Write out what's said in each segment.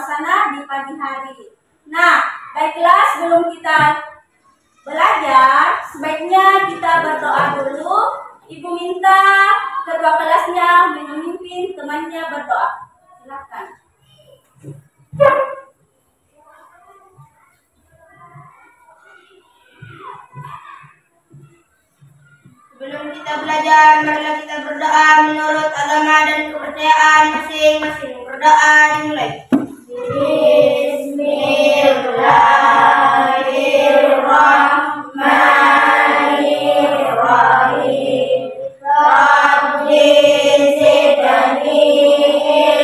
suasana di pagi hari. Nah, baiklah, sebelum kita belajar, sebaiknya kita berdoa dulu. Ibu minta ketua kelasnya memimpin temannya berdoa. Silakan. Sebelum kita belajar, marilah kita berdoa menurut agama dan kepercayaan masing-masing. Berdoa dimulai. Bismillahirrahmanirrahim. Rabbi zidni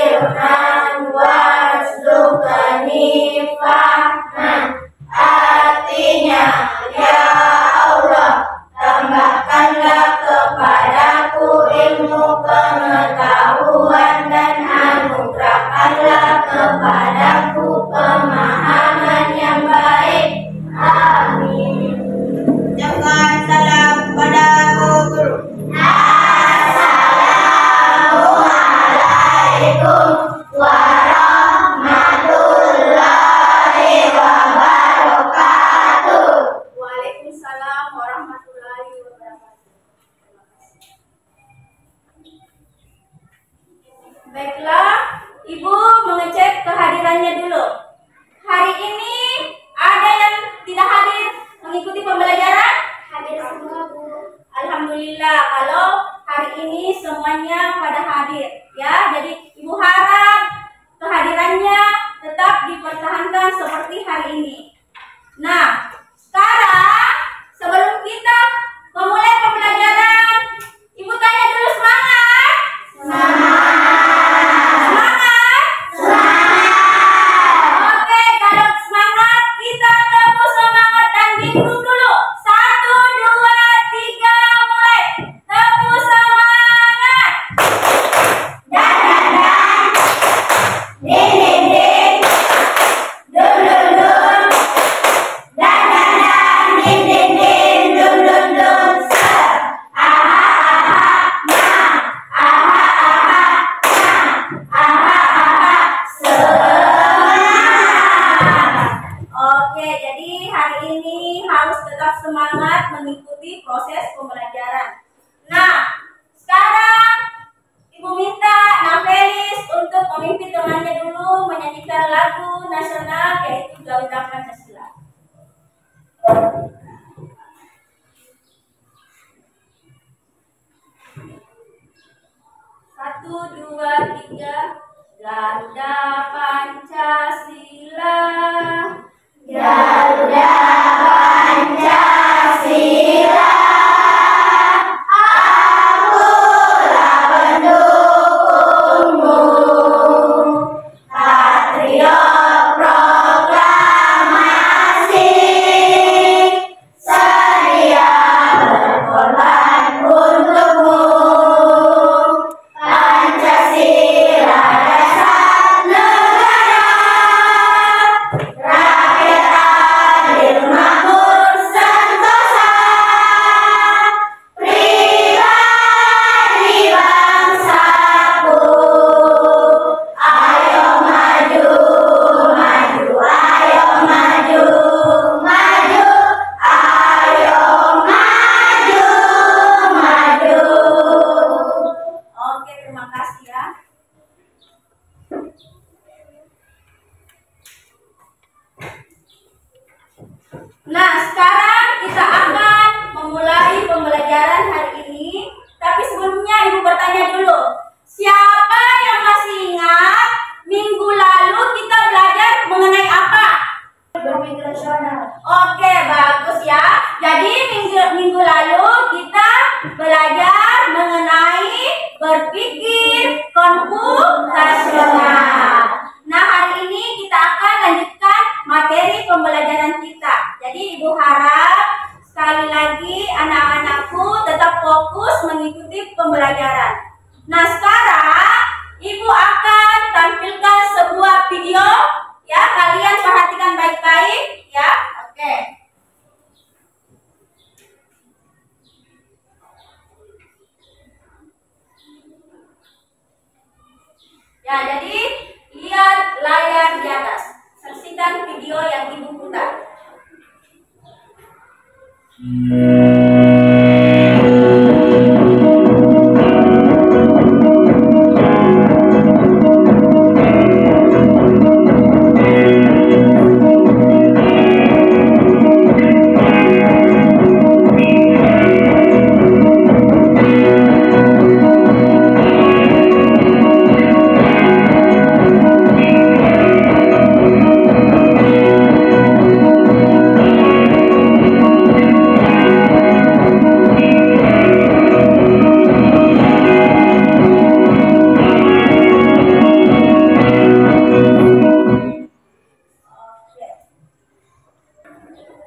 ilman warzuqni fahman. Artinya, ya Allah, tambahkanlah kepadaku ilmu pengetahuan dan anugerahkanlah kepadaku pemahaman yang baik. Amin. Ucapkan salam kepada guru. Assalamualaikum warahmatullahi wabarakatuh. Waalaikumsalam warahmatullahi wabarakatuh. Baiklah, Ibu mengecek kehadirannya dulu. Hari ini ada yang tidak hadir mengikuti pembelajaran? Hadir semua, Bu. Alhamdulillah, kalau hari ini semuanya pada hadir, ya. Jadi Ibu harap kehadirannya tetap dipertahankan seperti hari ini. Nah, sekarang sebelum kita memulai pembelajaran, Ibu tanya dulu, semangat? Semangat? Oke, kalau semangat kita tepuk semangat dan bingung dulu. 1, 2, 3, mulai. Tepuk semangat. Dan. Din. Dun. Dan. Din. Dun. Ser. Oke, jadi hari ini harus tetap semangat mengikuti proses pembelajaran. Nah, sekarang Ibu minta Nafelis untuk memimpin temannya dulu menyanyikan lagu nasional yaitu Garuda Pancasila. 1, 2, 3. Garuda Pancasila. Garuda Pancasila, akulah pendukungmu. Patriot proklamasi, sedia berkorban untukmu. Pancasila dasar negara,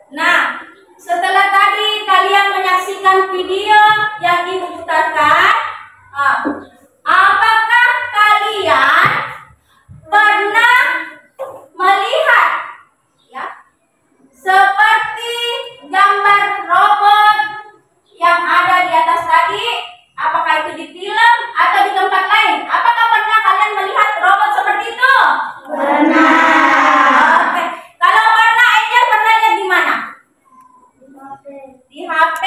Nah, setelah tadi kalian menyaksikan video yang Ibu putarkan, apakah kalian pernah melihat ya seperti gambar robot yang ada di atas tadi? Apakah itu di film atau di tempat lain? Apakah pernah kalian melihat robot seperti itu? Pernah. Oke. Kalau pernah, Angel pernah lihat di mana? Di HP.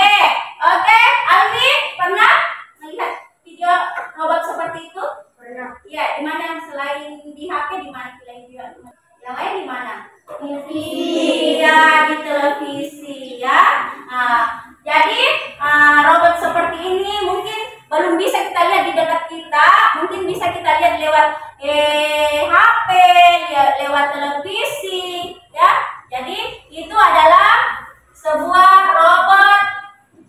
Oke, Alwi pernah melihat video robot seperti itu? Pernah. Iya, di mana selain di HP, di mana selain video? Yang lain di mana? Iya, di televisi ya. Jadi robot seperti ini mungkin belum bisa kita lihat di dekat kita, mungkin bisa kita lihat lewat HP, lewat televisi ya. Jadi itu adalah sebuah robot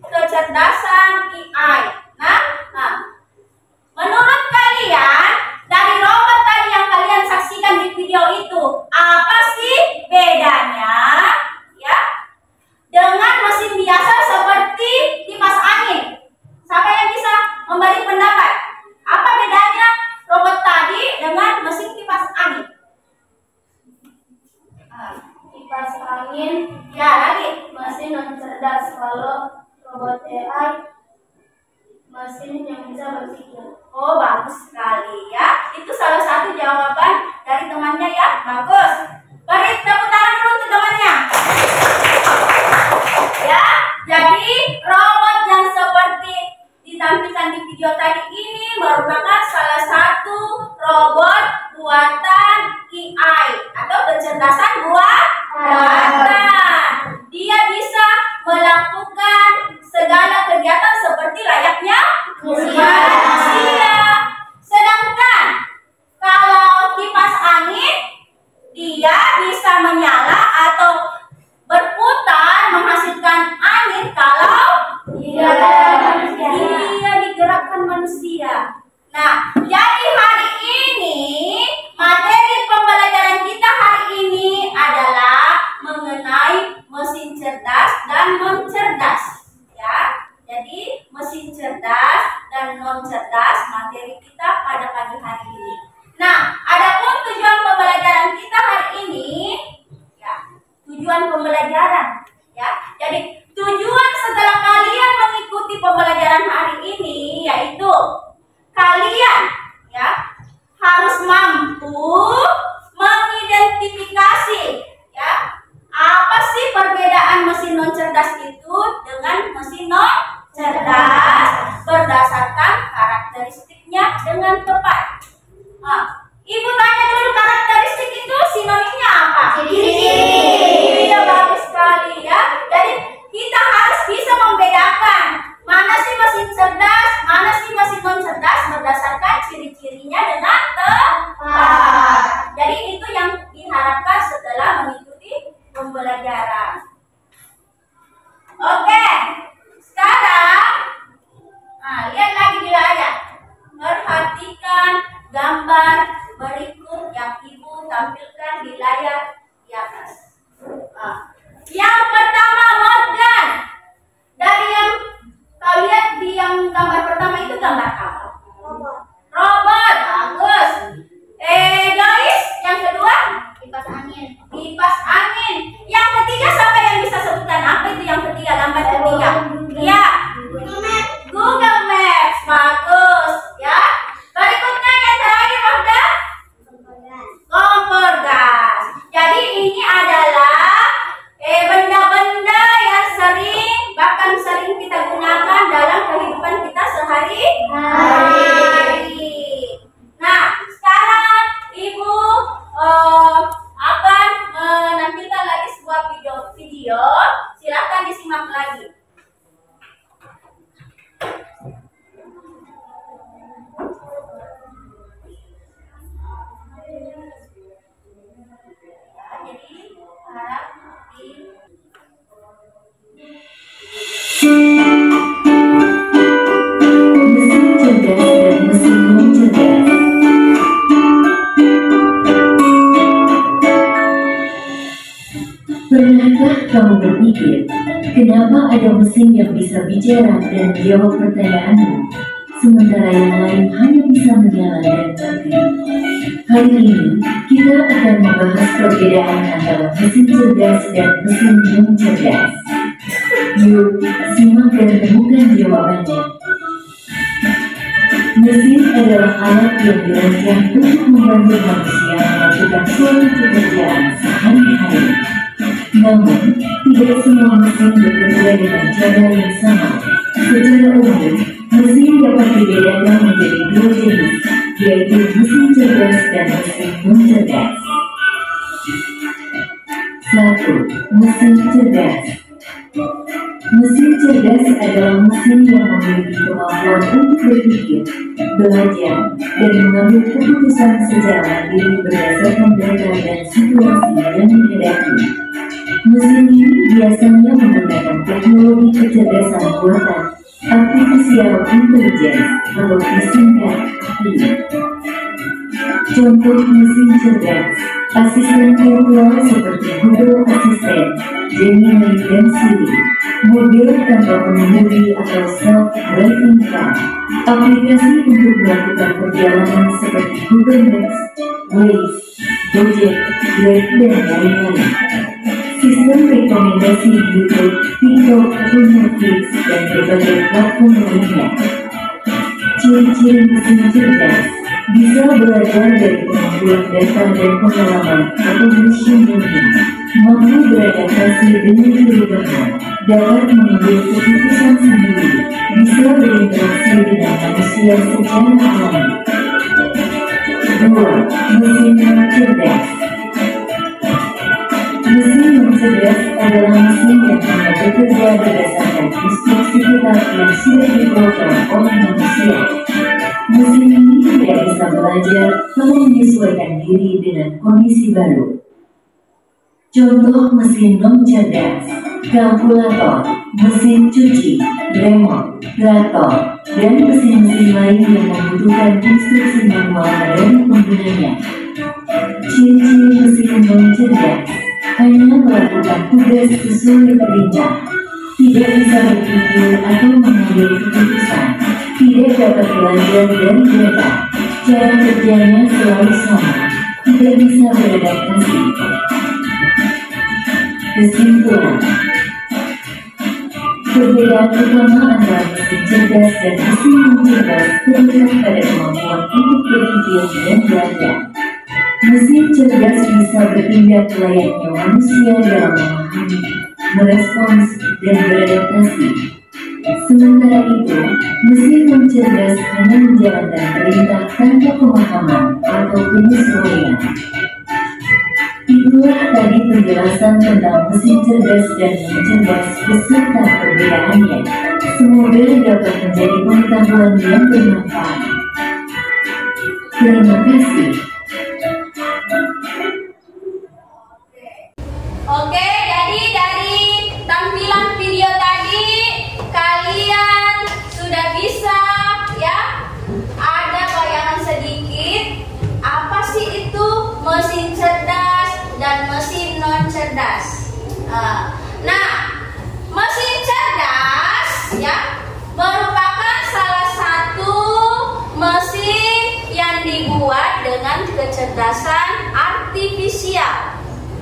kecerdasan AI. Nah, menurut kalian dari robot tadi yang kalian saksikan di video itu, apa sih bedanya ya dengan mesin biasa seperti kipas angin? Siapa yang bisa memberi pendapat? Apa bedanya robot tadi dengan mesin kipas angin? Kipas angin Ya, lagi. mesin non cerdas, kalau robot AI mesin yang bisa berpikir. Oh, bagus sekali ya. Itu salah satu jawaban dari temannya ya. Bagus. Beri tepuk tangan dulu untuk temannya. Ya, jadi robot yang seperti ditampilkan di video tadi ini merupakan salah satu robot buatan AI atau kecerdasan buatan. Dia bisa melakukan segala kegiatan seperti layaknya manusia. Sedangkan kalau kipas angin, dia bisa menyala atau berputar menghasilkan angin kalau dia digerakkan manusia. Nah, jadi hari ini materi pembelajaran kita hari ini adalah mengenai mesin cerdas dan non cerdas. Ya, jadi mesin cerdas dan non cerdas materi kita pada pagi hari ini. Nah, adapun tujuan pembelajaran kita hari ini, ya, tujuan pembelajaran, ya. Jadi tujuan setelah kalian mengikuti pembelajaran hari ini yaitu kalian, ya, harus mampu mengidentifikasi, ya, apa sih perbedaan mesin non cerdas itu dengan mesin non cerdas berdasarkan karakteristiknya dengan tepat. Ibu tanya dulu, karakteristik itu sinonimnya apa? Iya, bagus sekali ya. Jadi kita harus bisa membedakan mana sih mesin cerdas, mana sih mesin non cerdas berdasarkan ciri-cirinya dengan tepat. Jadi itu yang diharapkan setelah mengikuti pembelajaran. Oke, sekarang lihat lagi di layar. Perhatikan gambar berikut yang Ibu tampilkan di layar di atas. Yang pertama, Morgan. Dari yang kau lihat di yang gambar pertama itu gambar apa? Robot. Bagus. Joyce, yang kedua? Kipas angin. Kipas angin. Yang ketiga siapa yang bisa sebutkan? Apa itu yang ketiga, gambar ketiga? Iya. Google Maps. Bagus ya. Berikutnya yang terakhir ada kompor gas. Jadi ini adalah benda-benda yang sering Pernahkah kamu berpikir, kenapa ada mesin yang bisa bicara dan menjawab pertanyaanmu, sementara yang lain hanya bisa menyala dan mati? Hari ini, kita akan membahas perbedaan antara mesin cerdas dan mesin non cerdas. Yuk, simak dan temukan jawabannya. Mesin adalah alat yang dirancang untuk membantu manusia melakukan suatu pekerjaan sehari-hari. Namun, tidak semua mesin bekerja dengan cara yang sama. Secara umum, mesin dapat dibedakan menjadi dua jenis, yaitu mesin cerdas dan mesin non-cerdas. 1. Mesin cerdas. Mesin cerdas adalah mesin yang memiliki kemampuan untuk berpikir, belajar, dan mengambil keputusan secara mandiri berdasarkan data dan situasi yang dihadapi. Mesin ini biasanya menggunakan teknologi kecerdasan buatan, artificial intelligence, atau disingkat AI. Contoh mesin cerdas: asisten virtual seperti Google Assistant, Gemini, dan Siri, mobil tanpa pengemudi atau self-driving car, aplikasi untuk melakukan perjalanan seperti Google Maps, Waze, Gojek, Grab, dan lain-lain. Sistem rekomendasi YouTube, TikTok, atau Netflix, dan berbagai platform lainnya. Ciri-ciri mesin cerdas: bisa belajar dari kemampuan data dan pengalaman atau machine learning, mampu beradaptasi dengan perubahan, dapat mengambil keputusan sendiri, bisa berinteraksi dengan manusia secara alami. 2. Mesin non cerdas. Mesin non cerdas adalah mesin yang hanya bekerja berdasarkan instruksi tetap yang sudah diprogram oleh manusia. Mesin ini tidak bisa belajar atau menyesuaikan diri dengan kondisi baru. Contoh mesin non cerdas: kalkulator, mesin cuci, remote, traktor, dan mesin-mesin lain yang membutuhkan instruksi manual dari penggunanya. Ciri-ciri mesin non cerdas: hanya melakukan tugas sesuai perintah, tidak bisa berpikir atau mengambil keputusan, tidak dapat belajar dari data, cara kerjanya selalu sama, tidak bisa beradaptasi. Kesimpulan: perbedaan utama antara mesin cerdas dan mesin non cerdas terletak pada kemampuan untuk berpikir dan belajar. Mesin cerdas bisa bertindak layaknya manusia dalam memahami, merespons, dan beradaptasi. Sementara itu, mesin non cerdas hanya menjalankan perintah tanpa pemahaman atau penyesuaian. Itulah tadi penjelasan tentang mesin cerdas dan non cerdas beserta perbedaannya. Semoga dapat menjadi pengetahuan yang bermanfaat. Terima kasih. Oke, jadi dari tampilan video tadi kalian sudah bisa ya ada bayangan sedikit apa sih itu mesin cerdas dan mesin non cerdas. Nah, mesin cerdas ya merupakan salah satu mesin yang dibuat dengan kecerdasan artifisial.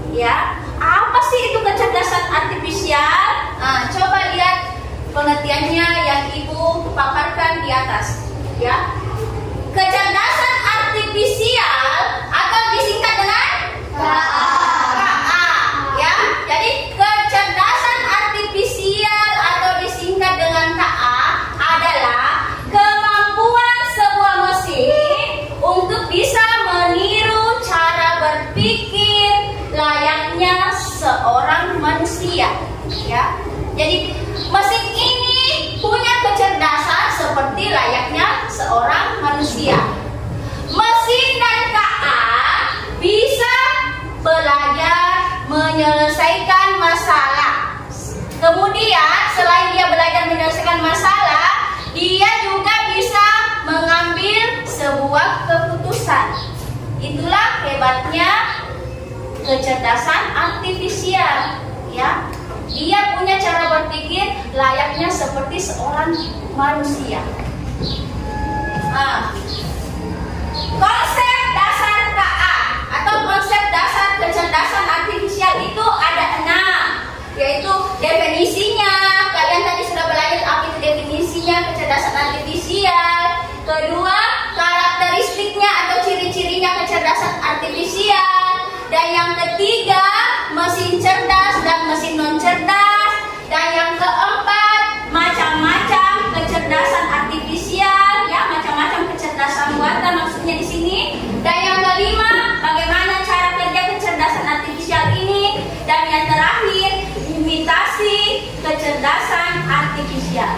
Ya, apa sih itu kecerdasan artifisial? Coba lihat pengertiannya yang Ibu paparkan di atas. Ya, kecerdasan artifisial atau disingkat dengan KA. Ya, jadi kecerdasan artifisial atau disingkat dengan KA adalah kemampuan sebuah mesin untuk bisa meniru cara berpikir layaknya seorang manusia, ya. Jadi mesin ini punya kecerdasan seperti layaknya seorang manusia. Mesin dan KA bisa belajar menyelesaikan masalah. Kemudian selain dia belajar menyelesaikan masalah, dia juga bisa mengambil sebuah keputusan. Itulah hebatnya kecerdasan artifisial, ya. Dia punya cara berpikir layaknya seperti seorang manusia. Konsep dasar KA atau konsep dasar kecerdasan artifisial itu ada 6, yaitu definisinya. Kalian tadi sudah belajar apa itu definisinya kecerdasan artifisial. Kedua, karakteristiknya atau ciri-cirinya kecerdasan artifisial. Dan yang ketiga, mesin cerdas dan mesin non cerdas. Dan yang keempat, macam-macam kecerdasan artifisial, ya, macam-macam kecerdasan buatan maksudnya di sini. Dan yang kelima, bagaimana cara kerja kecerdasan artifisial ini. Dan yang terakhir, imitasi kecerdasan artifisial.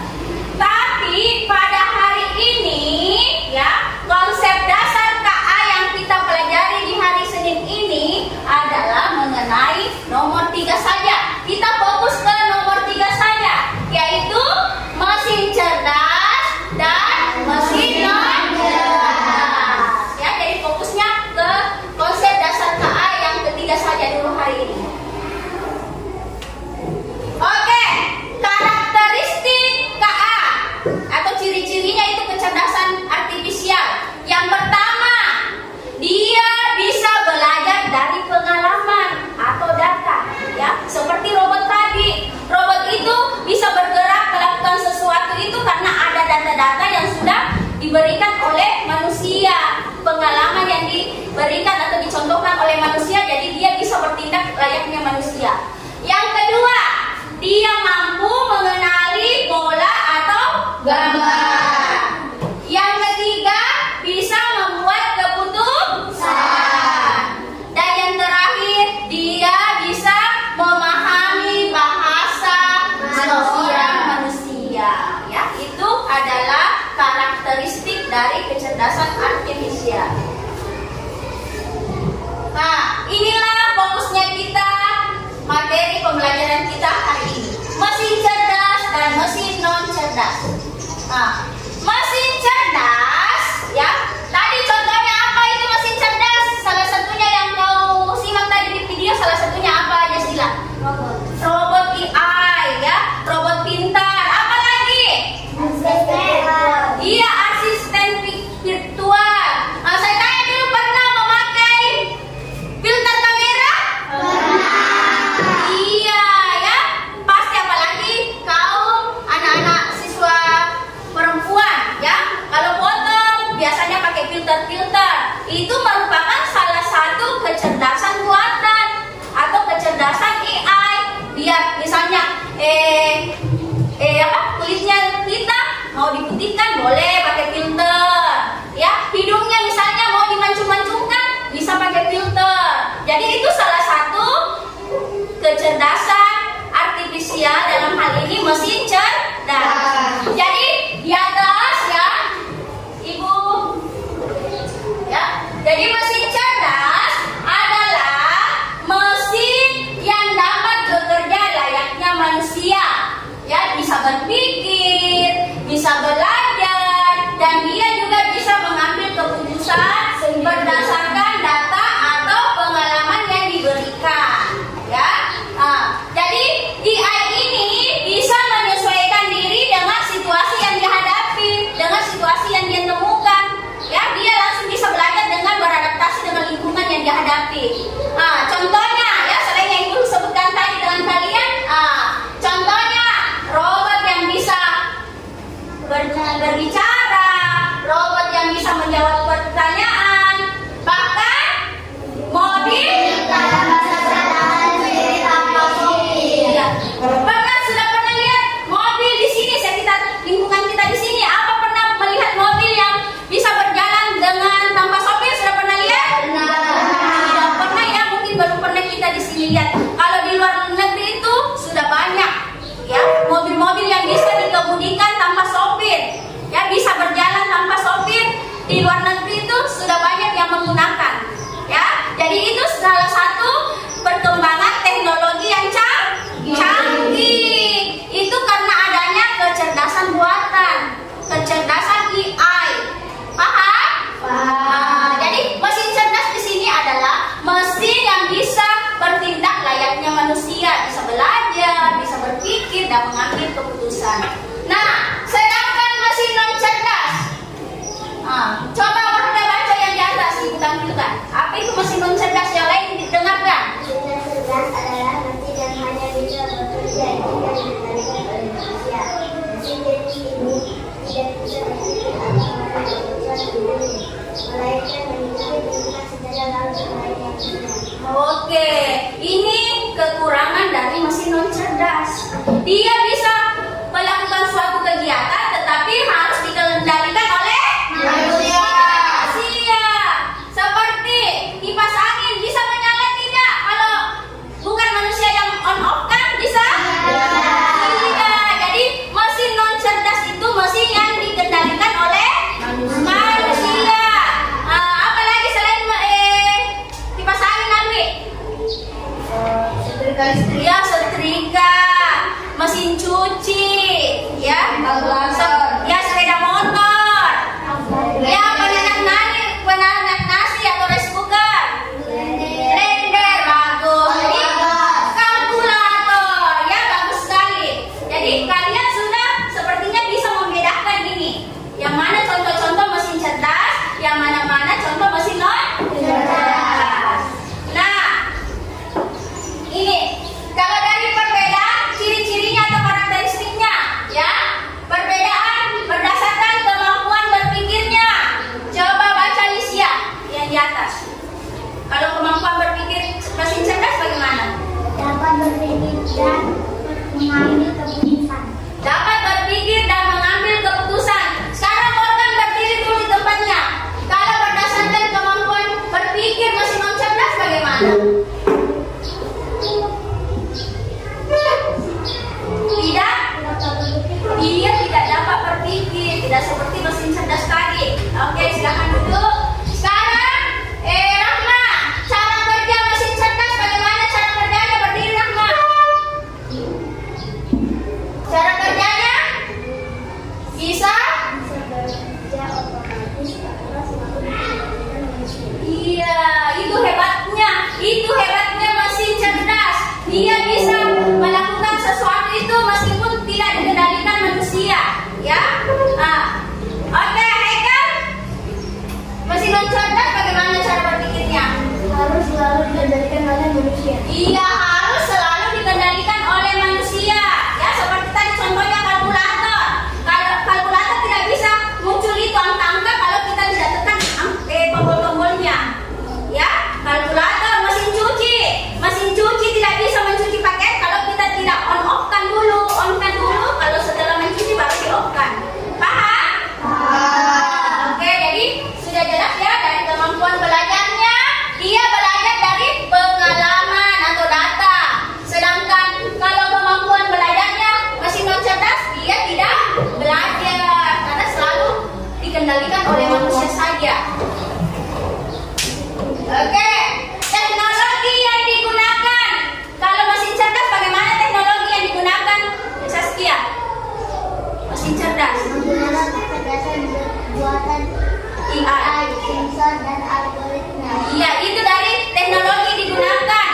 Tapi pada hari ini, ya, konsep dasar KA yang kita pelajari di hari Senin ini adalah mengenai nomor 3 saja. Kita fokus ke nomor 3 saja, yaitu mesin cerdas dan mesin non cerdas. Ya, jadi fokusnya ke konsep dasar KA yang ketiga saja dulu hari ini. Oke, karakteristik KA atau ciri-cirinya itu kecerdasan artifisial. Yang pertama, dia bisa belajar dari pengalaman atau data, ya, seperti robot tadi. Robot itu bisa bergerak melakukan sesuatu itu karena ada data-data yang sudah diberikan oleh manusia, pengalaman yang diberikan atau dicontohkan oleh manusia, jadi dia bisa bertindak layaknya manusia. Yang kedua, dia mampu mengenali pola atau gambar. Yang ketiga, bisa membuat keputusan. Dan yang terakhir, dia bisa memahami bahasa sosial manusia. Ya, itu adalah karakteristik dari kecerdasan artifisial. Nah, inilah fokusnya kita, materi pembelajaran kita hari ini. Mesin cerdas dan mesin non cerdas. Nah, mesin cerdas, ya. Tadi contohnya apa itu mesin cerdas? Salah satunya yang kau simak tadi di video, salah satunya apa aja Sila? Robot AI, ya, robot pintar. Apa lagi? Iya, asisten virtual. Nah, saya tanya dulu, pernah memakai filter kamera? Iya, ya. Pasti, apalagi kaum anak-anak siswa perempuan, ya. Kalau foto biasanya pakai filter-filter. Itu merupakan salah satu kecerdasan buatan atau kecerdasan AI. Biar misalnya kulitnya hitam mau diputihkan boleh pakai filter. Ya, hidungnya misalnya mau dimancung-mancungkan bisa pakai filter. Jadi itu salah satu kecerdasan artifisial, dalam hal ini mesin cerdas. Jadi di atas, ya, Ibu, ya. Jadi mesin cerdas adalah mesin yang dapat bekerja layaknya manusia. Ya, bisa berpikir, bisa belajar, dan dia juga bisa mengambil keputusan berdasarkan data atau pengalaman yang diberikan. Ya, jadi AI ini bisa menyesuaikan diri dengan situasi yang dihadapi, dengan situasi yang dia temukan. Ya, dia langsung bisa belajar dengan beradaptasi dengan lingkungan yang dihadapi. Contohnya, ya, selain yang Ibu sebutkan tadi dengan kalian, contohnya robot yang bisa berbicara, robot yang bisa menjawab pertanyaan, bahkan mobil sudah pernah lihat mobil di sini, sekitar lingkungan kita di sini. Apa pernah melihat mobil yang bisa berjalan dengan tanpa sopir? Sudah pernah lihat? Tidak pernah, ya, mungkin baru pernah kita di sini lihat. Kalau di luar negeri itu sudah banyak, ya, mobil-mobil yang bisa dikemudikan tanpa sopir, ya, bisa berjalan tanpa sopir. Di luar negeri itu sudah banyak yang menggunakan, ya. Jadi itu salah satu perkembangan teknologi yang canggih. Itu karena adanya kecerdasan buatan, kecerdasan AI. Paham? Jadi mesin cerdas di sini adalah mesin yang bisa bertindak layaknya manusia, bisa belajar, keputusan. Nah, sedangkan mesin non cerdas. Coba kita baca yang di atas ditampilkan. Apa itu mesin non cerdas yang lain didengarkan? Mesin non cerdas adalah mesin yang hanya bisa bekerja jika dikendalikan oleh manusia. Mesin jenis ini tidak bisa berpikir atau mengambil keputusan sendiri, melainkan mengikuti perintah saja lalu sebaliknya. Oke, ini kekurangan dari mesin non cerdas. Dia bisa melakukan suatu kegiatan, tetapi harus dikendalikan oleh manusia. Seperti kipas angin bisa menyala tidak? Kalau bukan manusia yang on off kan bisa? Tidak. Jadi mesin non cerdas itu mesin yang dikendalikan oleh manusia. Apalagi selain kipas angin, Alwi? Ya, setrika, mesin cuci, ya, ya sepeda motor, ya penanak nasi atau rice cooker, blender bagus, jadi kalkulator, ya bagus sekali. Jadi kalian sudah sepertinya bisa membedakan ini, yang mana contoh-contoh mesin cerdas, yang mana-mana contoh mesin non cerdas. Nah, ini kalau dari perbedaan ciri-cirinya atau karakteristiknya, ya, perbedaan berdasarkan kemampuan berpikirnya. Coba baca Lisya yang di atas. Kalau kemampuan berpikir mesin cerdas bagaimana? Dapat berpikir dan mengambil keputusan. Dapat berpikir dan mengambil keputusan. Sekarang Morgan berdiri dulu di tempatnya. Kalau berdasarkan kemampuan berpikir mesin non cerdas bagaimana? Tidak, dia tidak dapat berpikir, tidak seperti mesin cerdas tadi. Oke, silakan duduk. Sekarang, Rahma, cara kerja mesin cerdas bagaimana cara kerjanya? Berdiri, Rahma. Cara kerjanya bisa? Bekerja otomatis tanpa selalu dikendalikan manusia. Iya, itu hebatnya mesin cerdas. Dia bisa melakukan sesuatu itu meskipun tidak dikendalikan manusia, ya. Oke, Haikal. Mesin non cerdas bagaimana cara berpikirnya? Harus selalu dikendalikan oleh manusia. Iya, harus selalu dikendalikan oleh manusia. Ya, seperti tadi contohnya kalkulator. Kalau kalkulator tidak bisa muncul itu angka-angka kalau kita tidak tekan tombol-tombolnya. Ya, kalkulator, mesin cuci tidak bisa mencuci pakaian kalau kita tidak on-off-kan dulu. On-kan dulu, kalau setelah mencuci baru di-off-kan. Paham? Oke, jadi sudah jelas ya dari kemampuan belajarnya. Dia belajar dari pengalaman atau data. Sedangkan kalau kemampuan belajarnya mesin non cerdas, dia tidak belajar karena selalu dikendalikan oleh manusia saja. Oke, teknologi yang digunakan. Kalau mesin cerdas bagaimana teknologi yang digunakan? Saskia. Mesin cerdas. Menggunakan kecerdasan buatan AI, sensor dan algoritma. Iya, itu dari teknologi digunakan.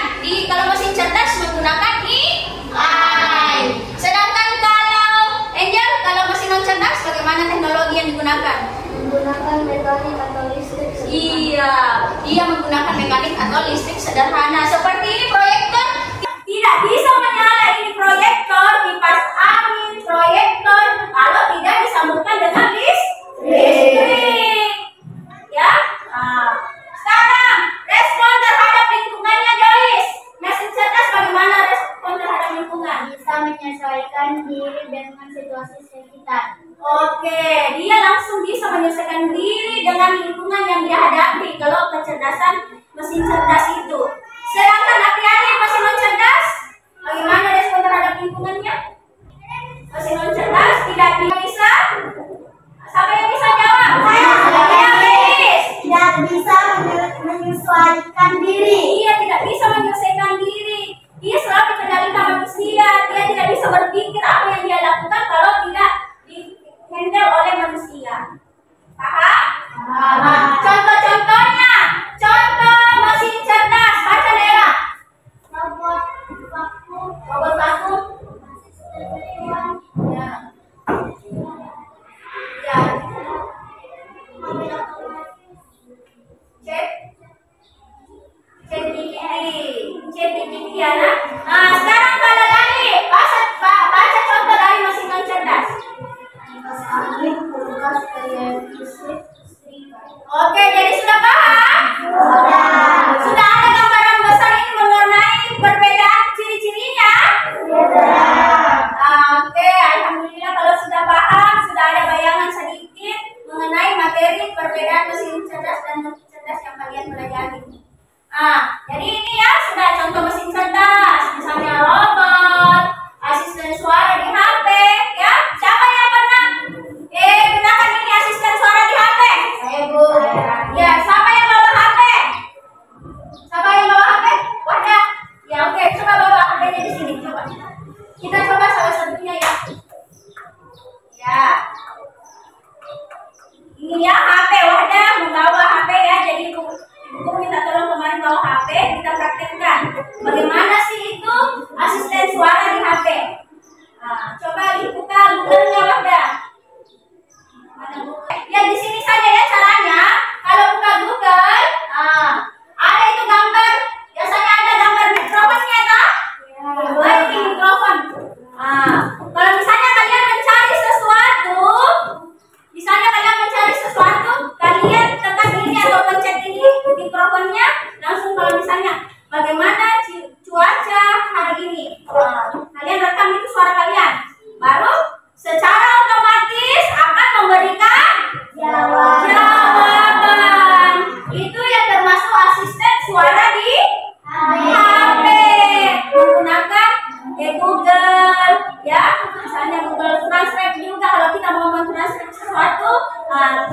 Kalau mesin cerdas menggunakan AI. Sedangkan kalau Angel, kalau mesin non cerdas bagaimana teknologi yang digunakan? Menggunakan mekanik atau listrik. Iya, dia menggunakan mekanik atau listrik sederhana. Seperti ini proyektor tidak bisa menyala. Ini proyektor, kipas angin, proyektor kalau tidak disambungkan dengan listrik. Ya. Sekarang respon terhadap lingkungannya, Joyce. Mesin cerdas bagaimana respon terhadap lingkungan? Bisa menyesuaikan diri dengan situasi sekitar. Oke, dia langsung bisa menyesuaikan diri dengan lingkungan yang dia hadapi. Kalau kecerdasan mesin cerdas itu. Sedangkan Apriani mesin non cerdas, bagaimana respon terhadap lingkungannya? Mesin non cerdas tidak bisa. Siapa yang bisa jawab? Tidak bisa menyesuaikan diri. Iya, tidak bisa menyelesaikan diri. Dia selalu dikendalikan manusia. Dia tidak bisa berpikir apa yang dia lakukan kalau tidak di-handle oleh manusia. Paham? Contoh-contohnya, contoh mesin cerdas ya nak. Nah, sekarang kalau Lali baca contoh dari mesin non cerdas. Kipas angin, kulkas, televisi, setrika. Oke, jadi sudah paham? Sudah ada gambaran besar ini mengenai perbedaan ciri-cirinya? Oke, alhamdulillah kalau sudah paham, sudah ada bayangan sedikit mengenai materi perbedaan mesin cerdas dan non cerdas yang kalian pelajari. Jadi ini ya sudah contoh mesin cerdas, misalnya robot, asisten suara di HP, ya. Siapa yang pernah gunakan ini asisten suara di HP? Saya Bu. Ya, siapa yang bawa HP? Siapa yang bawa HP? Wadah. Ya, oke, coba bawa HP-nya di sini, coba. Kita coba salah satunya ya. Ya. Ini ya HP Wadah membawa HP ya. Jadi ibu minta tolong kemarin bawa HP, kita praktekkan. Bagaimana sih itu asisten suara di HP? Coba dibuka Google-nya Wadah. Mana Google? Ya di sini saja ya caranya. Kalau buka Google, ada itu gambar. Biasanya ada gambar mikrofonnya toh? Ini mikrofon. Kalau misalnya kalian mencari sesuatu, kalian tekan ini atau pencet ini mikrofonnya, langsung kalau misalnya bagaimana cuaca hari ini, kalian rekam itu suara kalian, baru secara otomatis akan memberikan jawaban. Itu yang termasuk asisten suara di HP menggunakan Google ya, misalnya Google Translate juga. Kalau kita mau mentranslate sesuatu,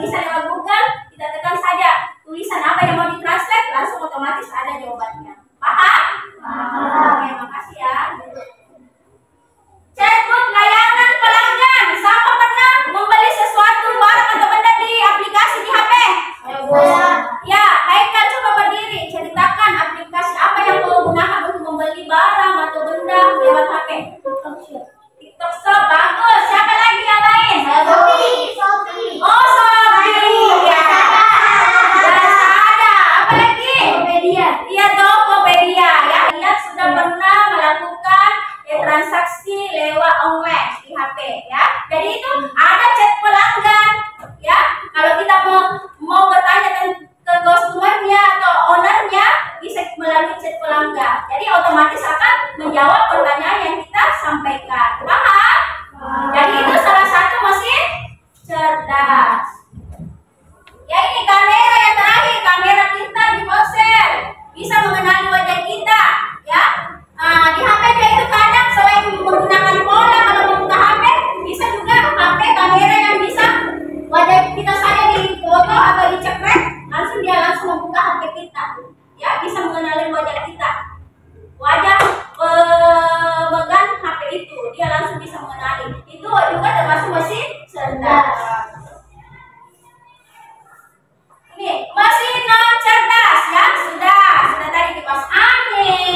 bisa lewat Google, kita tekan saja tulisan apa yang mau ditranslate, langsung otomatis ada jawabannya. Paham? Oke, makasih ya. Chatbot layanan pelanggan. Siapa pernah membeli sesuatu barang atau benda di aplikasi di HP? Ya, Haikal coba berdiri, ceritakan aplikasi apa yang mau gunakan untuk membeli barang atau benda lewat HP. TikTok Shop, bagus. Siapa lagi yang lain? Shopee. Oh, Shopee. Ya. Lazada. Apa lagi? Tokopedia. Iya, Tokopedia. Ya, kalian sudah pernah melakukan transaksi lewat online di HP ya. Jadi itu ada chat pelanggan ya. Kalau kita mau bertanya ke customer-nya atau owner-nya, bisa melalui chat pelanggan. Jadi otomatis akan menjawab pertanyaan yang kita sampaikan. Paham? Jadi itu salah satu mesin cerdas. Ya, ini kamera yang terakhir, kamera pintar di ponsel. Bisa mengenali wajah kita ya. Di HP itu kadang selain menggunakan pola, kalau membuka HP bisa juga HP kamera yang bisa wajah kita saja di foto atau dicekrek, dia langsung membuka HP kita ya, bisa mengenali wajah kita, wajah pemegang HP itu, dia langsung bisa mengenali. Itu juga termasuk mesin cerdas. Ini mesin non cerdas ya, sudah tadi kipas angin,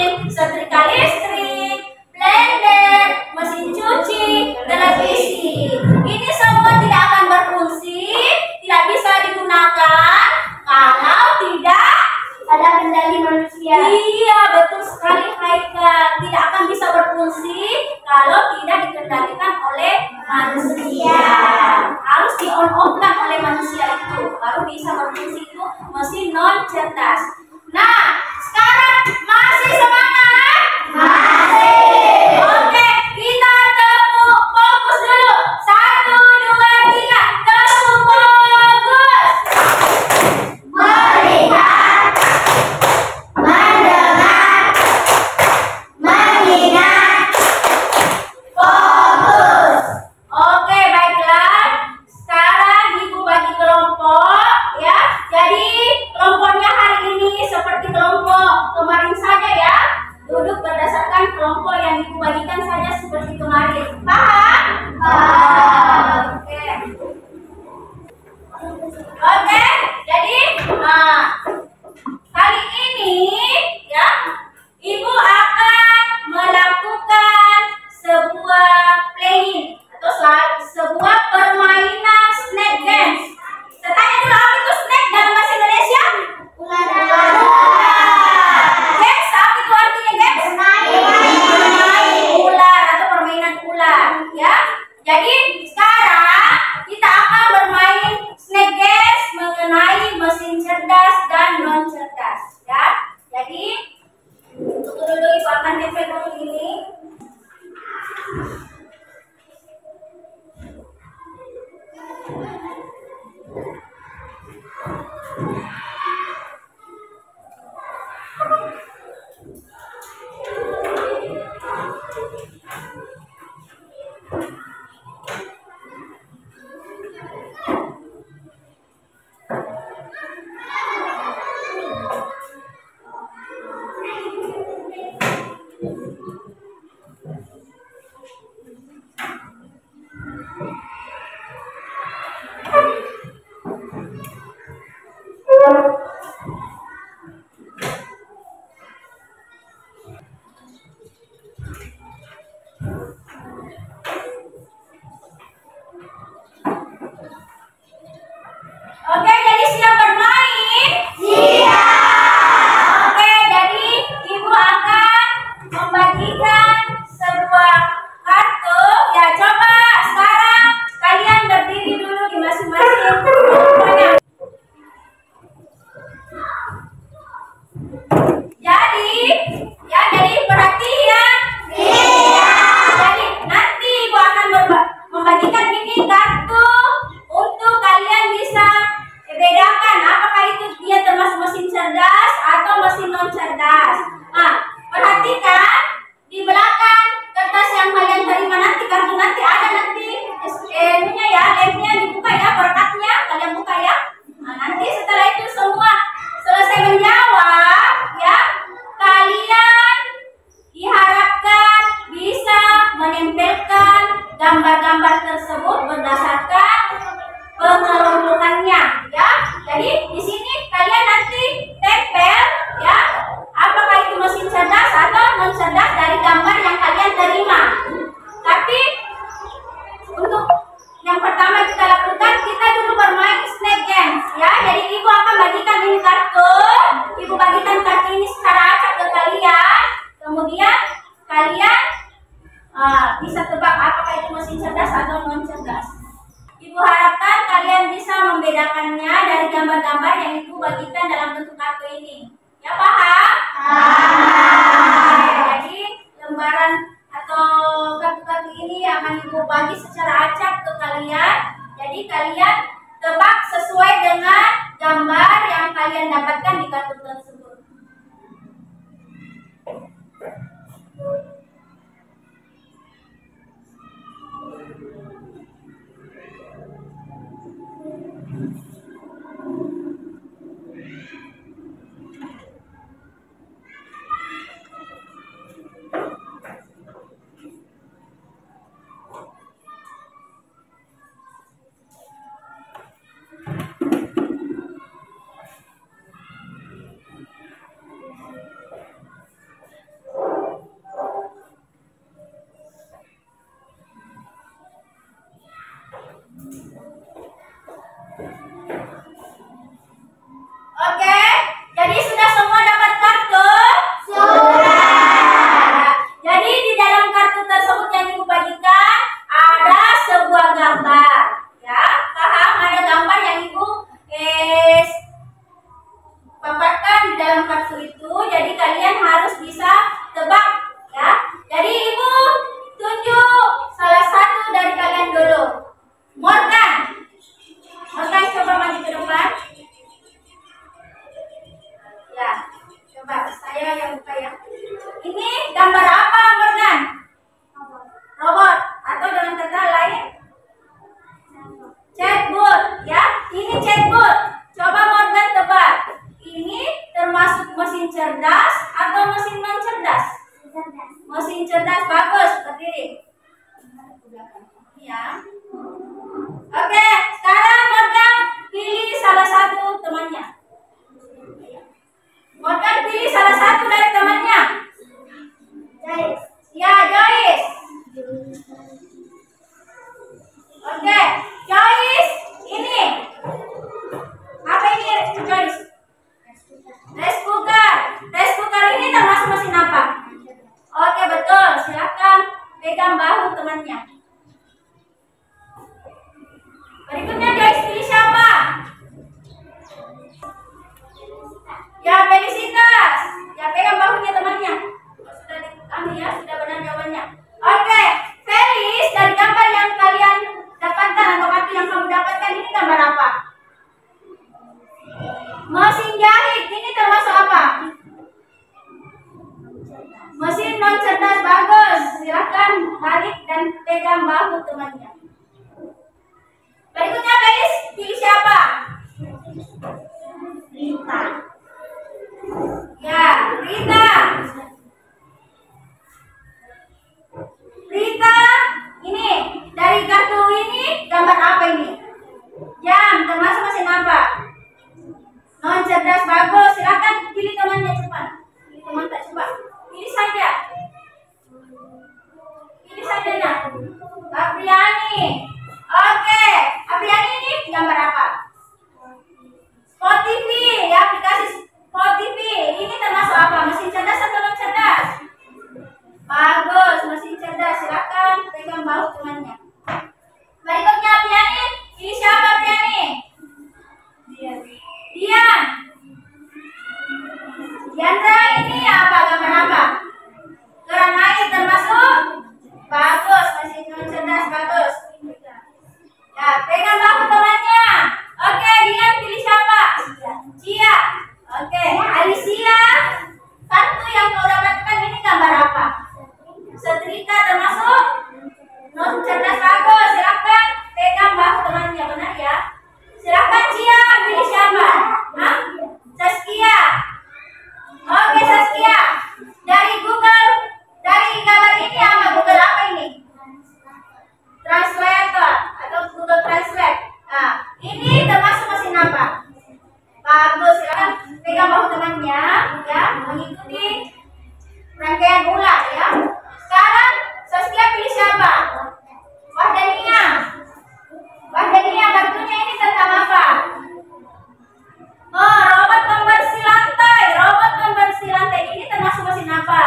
akan tempel dulu ini. Oke, jadi siap bermain? Siap. Oke, jadi Ibu akan membagikan sebuah kartu. Ya, coba sekarang kalian berdiri dulu di masing-masing kelompoknya. Jadi perhatian. Iya. Jadi nanti Ibu akan membagikan ini kartu untuk kalian bisa bedakan apakah itu dia termasuk mesin cerdas atau mesin non cerdas. Nah, perhatikan di belakang kertas yang kalian terima nanti, kartu nanti ada nanti lemnya ya, lemnya dibuka ya, perkatnya kalian buka ya. Nah, nanti setelah itu semua selesai menjawab ya, kalian diharapkan bisa menempelkan gambar-gambar tersebut berdasarkan pengelompokannya ya. Jadi di sini kalian nanti tempel ya, apakah itu mesin cerdas atau non cerdas dari gambar yang kalian terima. Tapi untuk yang pertama kita lakukan, kita dulu bermain snake games ya. Jadi Ibu akan bagikan ini kartu, Ibu bagikan kartu ini secara acak ke kalian. Kemudian kalian bisa tebak apakah itu mesin cerdas atau non cerdas. Ibu harapkan kalian bisa membedakannya dari gambar-gambar yang Ibu bagikan dalam bentuk kartu ini. Ya, paham? Jadi lembaran atau kartu-kartu ini akan Ibu bagi secara acak ke kalian. Jadi kalian tebak sesuai dengan gambar yang kalian dapatkan di kartu tersebut. Oke, jadi sudah semua dapat kartu? Sudah. Jadi di dalam kartu tersebut yang Ibu bagikan ada sebuah gambar, ya. Paham? Ada gambar yang Ibu paparkan di dalam kartu itu. Jadi kalian harus bisa tebak, ya. Jadi Ibu tunjuk salah satu dari kalian dulu. Morgan, coba maju ke depan. Ya, coba saya yang buka ya. Ini gambar apa, Morgan? Robot atau dengan kata lain chatbot ya. Ini chatbot. Coba Morgan tebak. Ini termasuk mesin cerdas atau mesin non cerdas? Mesin cerdas. Bagus, berdiri. Ya. Oke, sekarang Morgan pilih salah satu temannya. Morgan pilih salah satu dari temannya. Joyce. Ya, Joyce. Oke, Joyce, ini apa ini, Joyce? Rice cooker. Rice cooker ini termasuk mesin apa? Oke, betul. Silakan pegang bahu temannya. Berikutnya Joyce pilih siapa? Ya, Felicitas. Ya, pegang bahunya temannya. Sudah ya. Sudah benar jawabannya. Oke, Felis, dari gambar yang kalian dapatkan atau kartu yang kamu dapatkan ini gambar apa? Mesin jahit. Ini termasuk apa? Mesin non cerdas. Bagus. Silakan tarik dan pegang bahu temannya. Berikutnya Felis, pilih siapa? Rita. Ya, Rita. Rita, ini dari kartu ini gambar apa ini? Jam, termasuk mesin apa? Non cerdas. Bagus. Silakan pilih temannya cepat. Pilih teman tak cepat. Pilih saja. Pilih saja nak. Apriani. Oke, Apriani ini gambar apa? Spot TV, ya, aplikasi Spot TV. Ini termasuk apa? Mesin cerdas atau non cerdas? Bagus, mesin cerdas. Silakan pegang bahu temannya. Berikutnya Apriani, pilih siapa Apriani? Dian. Diandra, ini apa? Gambar apa? Keran air termasuk? Bagus, mesin non cerdas. Bagus. Ya, pegang bahu temannya. Oke, Dian pilih siapa? Cia. Oke, Alicia. Kartu yang kau dapatkan ini gambar apa? Setrika termasuk? Non cerdas. Bagus. Silakan pegang bahu temannya. Benar ya? Silakan Cia, pilih siapa? Hah? Saskia. Oke, Saskia. Dari Google, dari gambar ini apa? Google apa ini? Translator atau Google Translate. Nah, ini termasuk mesin apa? Bagus. Silakan pegang bahu temannya, ya, mengikuti rangkaian ulang ya. Sekarang Saskia pilih siapa? Wahdania. Wahdania, kartunya ini tentang apa? Oh, robot pembersih lantai. Robot pembersih lantai ini termasuk mesin apa?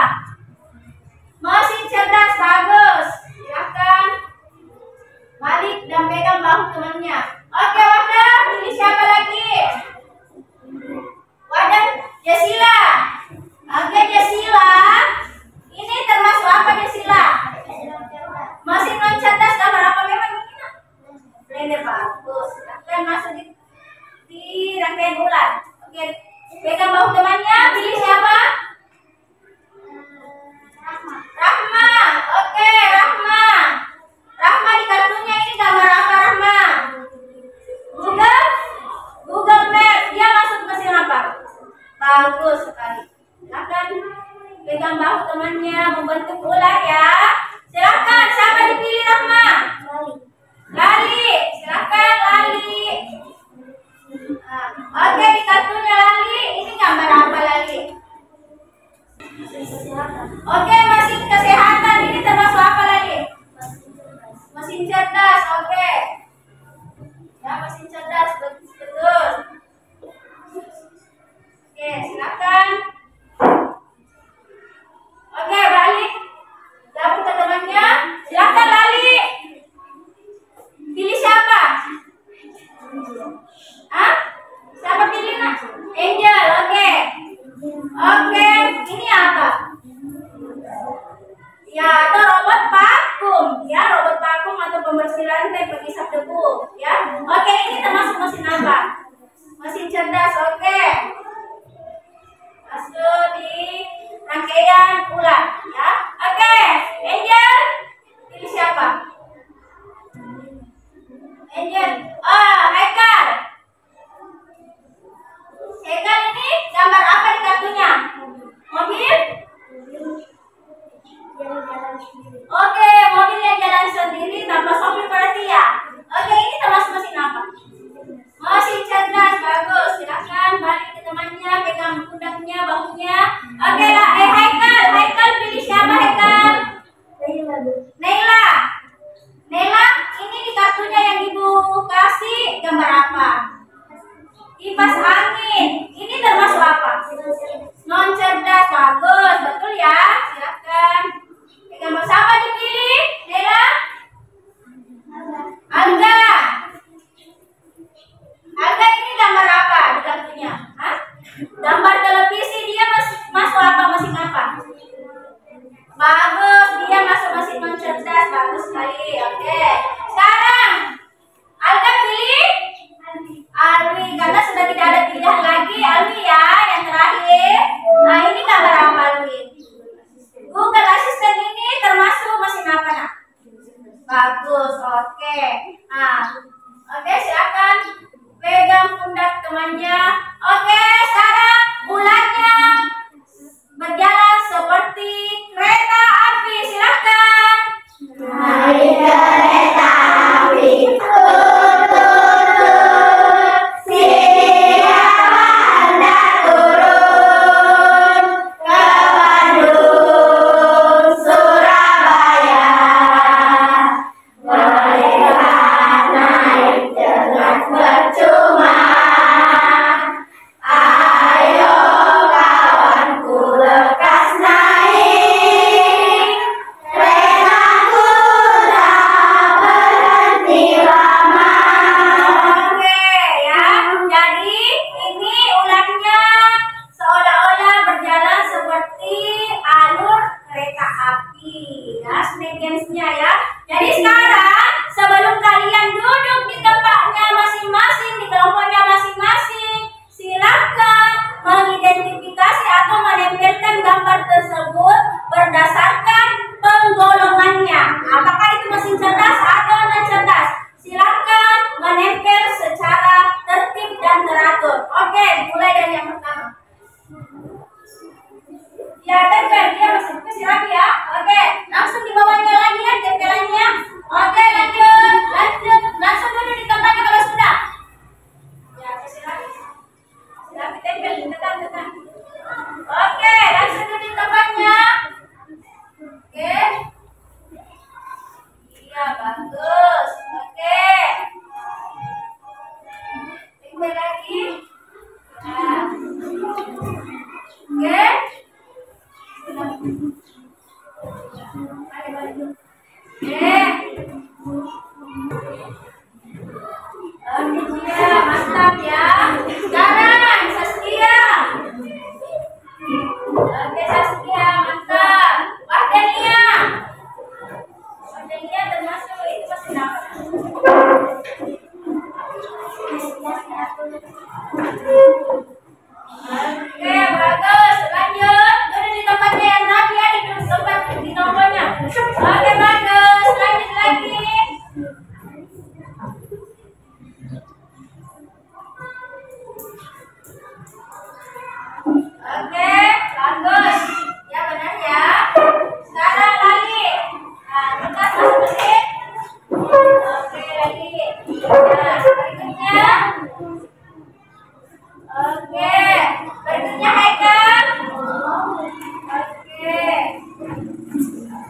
Mesin cerdas. Bagus. Silakan balik dan pegang bahu temannya. Oke, Wadah, pilih siapa lagi? Wadah, Jasila. Oke, Jasila. Ini termasuk apa Jasila? Mesin non cerdas. Gambar apa memang ini? Blender. Bagus. Silakan masuk di rangkaian ulang. Oke, pegang bahu temannya. Pilih siapa? Rahma. Oke, Rahma. Rahma, di kartunya ini gambar apa Rahma? Google Maps. Dia masuk mesin apa? Bagus sekali. Silakan pegang bahu temannya, membentuk ular ya. Silakan, siapa dipilih Rahma? Lali. Silakan Lali. Oke, di kartunya Lali ini gambar apa Lali? Oke, mesin kesehatan ini termasuk apa Lali? Mesin cerdas. Oke. Ya, mesin cerdas. Betul. Oke, silakan. Oke, balik. Gabung ke temannya. Silakan Lali. Pilih siapa? Hah? Siapa pilih nak? Angel. Oke. Oke, ini apa? Ya, atau robot vakum. Ya, robot vakum atau pembersih lantai penghisap debu. Ya. Oke, ini termasuk mesin apa? Mesin cerdas. Oke. Masuk di rangkaian ulang. Ya. Oke, Angel. Pilih siapa? Angel. Oh, Haikal. Haikal ini gambar apa di kartunya? Mobil? Oke, mobil yang jalan sendiri tanpa sopir berarti ya. Oke, ini termasuk mesin apa? Mesin cerdas. Bagus. Silakan balik ke temannya, pegang pundaknya, bahunya. Oke lah, Haikal pilih siapa? Bagus, dia masing-masing cerdas. Bagus sekali. Oke. Sekarang Alga pilih Alwi, karena sudah tidak ada pilihan lagi. Alwi ya, yang terakhir. Nah, ini gambar apa Alwi? Google Assistant ini termasuk mesin apa nak? Bagus, oke. Nah, oke, silakan pegang pundak temannya. Oke, sekarang ularnya berjalan seperti kereta api. Silakan. Naik kereta api. Berdasarkan penggolongannya, apakah itu mesin cerdas atau non cerdas? Silakan menempel secara tertib dan teratur. Oke, mulai dari yang pertama. Ya, tempel dia mesin siap ya. Oke, langsung di bawahnya lagi ya tempelannya. Oke, lanjut, langsung duduk di tempatnya kalau sudah. Ya, silakan tempel, tekan. Oke, langsung duduk di tempatnya. Oke. Iya, bagus. Oke. Tempel lagi. Nah. Oke. Oke, mantap ya. Sekarang Saskia. Oke, Saskia, mantap. Wartenia termasuk itu mesin apa? Oke, bagus. Lanjut. Duduk di tempatnya yang rapi ya, di tempat di tombolnya. Oke, bagus. Lanjut lagi. Oke, bagus. Ya benar ya. Sekarang lagi. Nah, kita masuk mesin. Oke, lagi. Nah, berikutnya. Oke, berikutnya Haikal. Oke.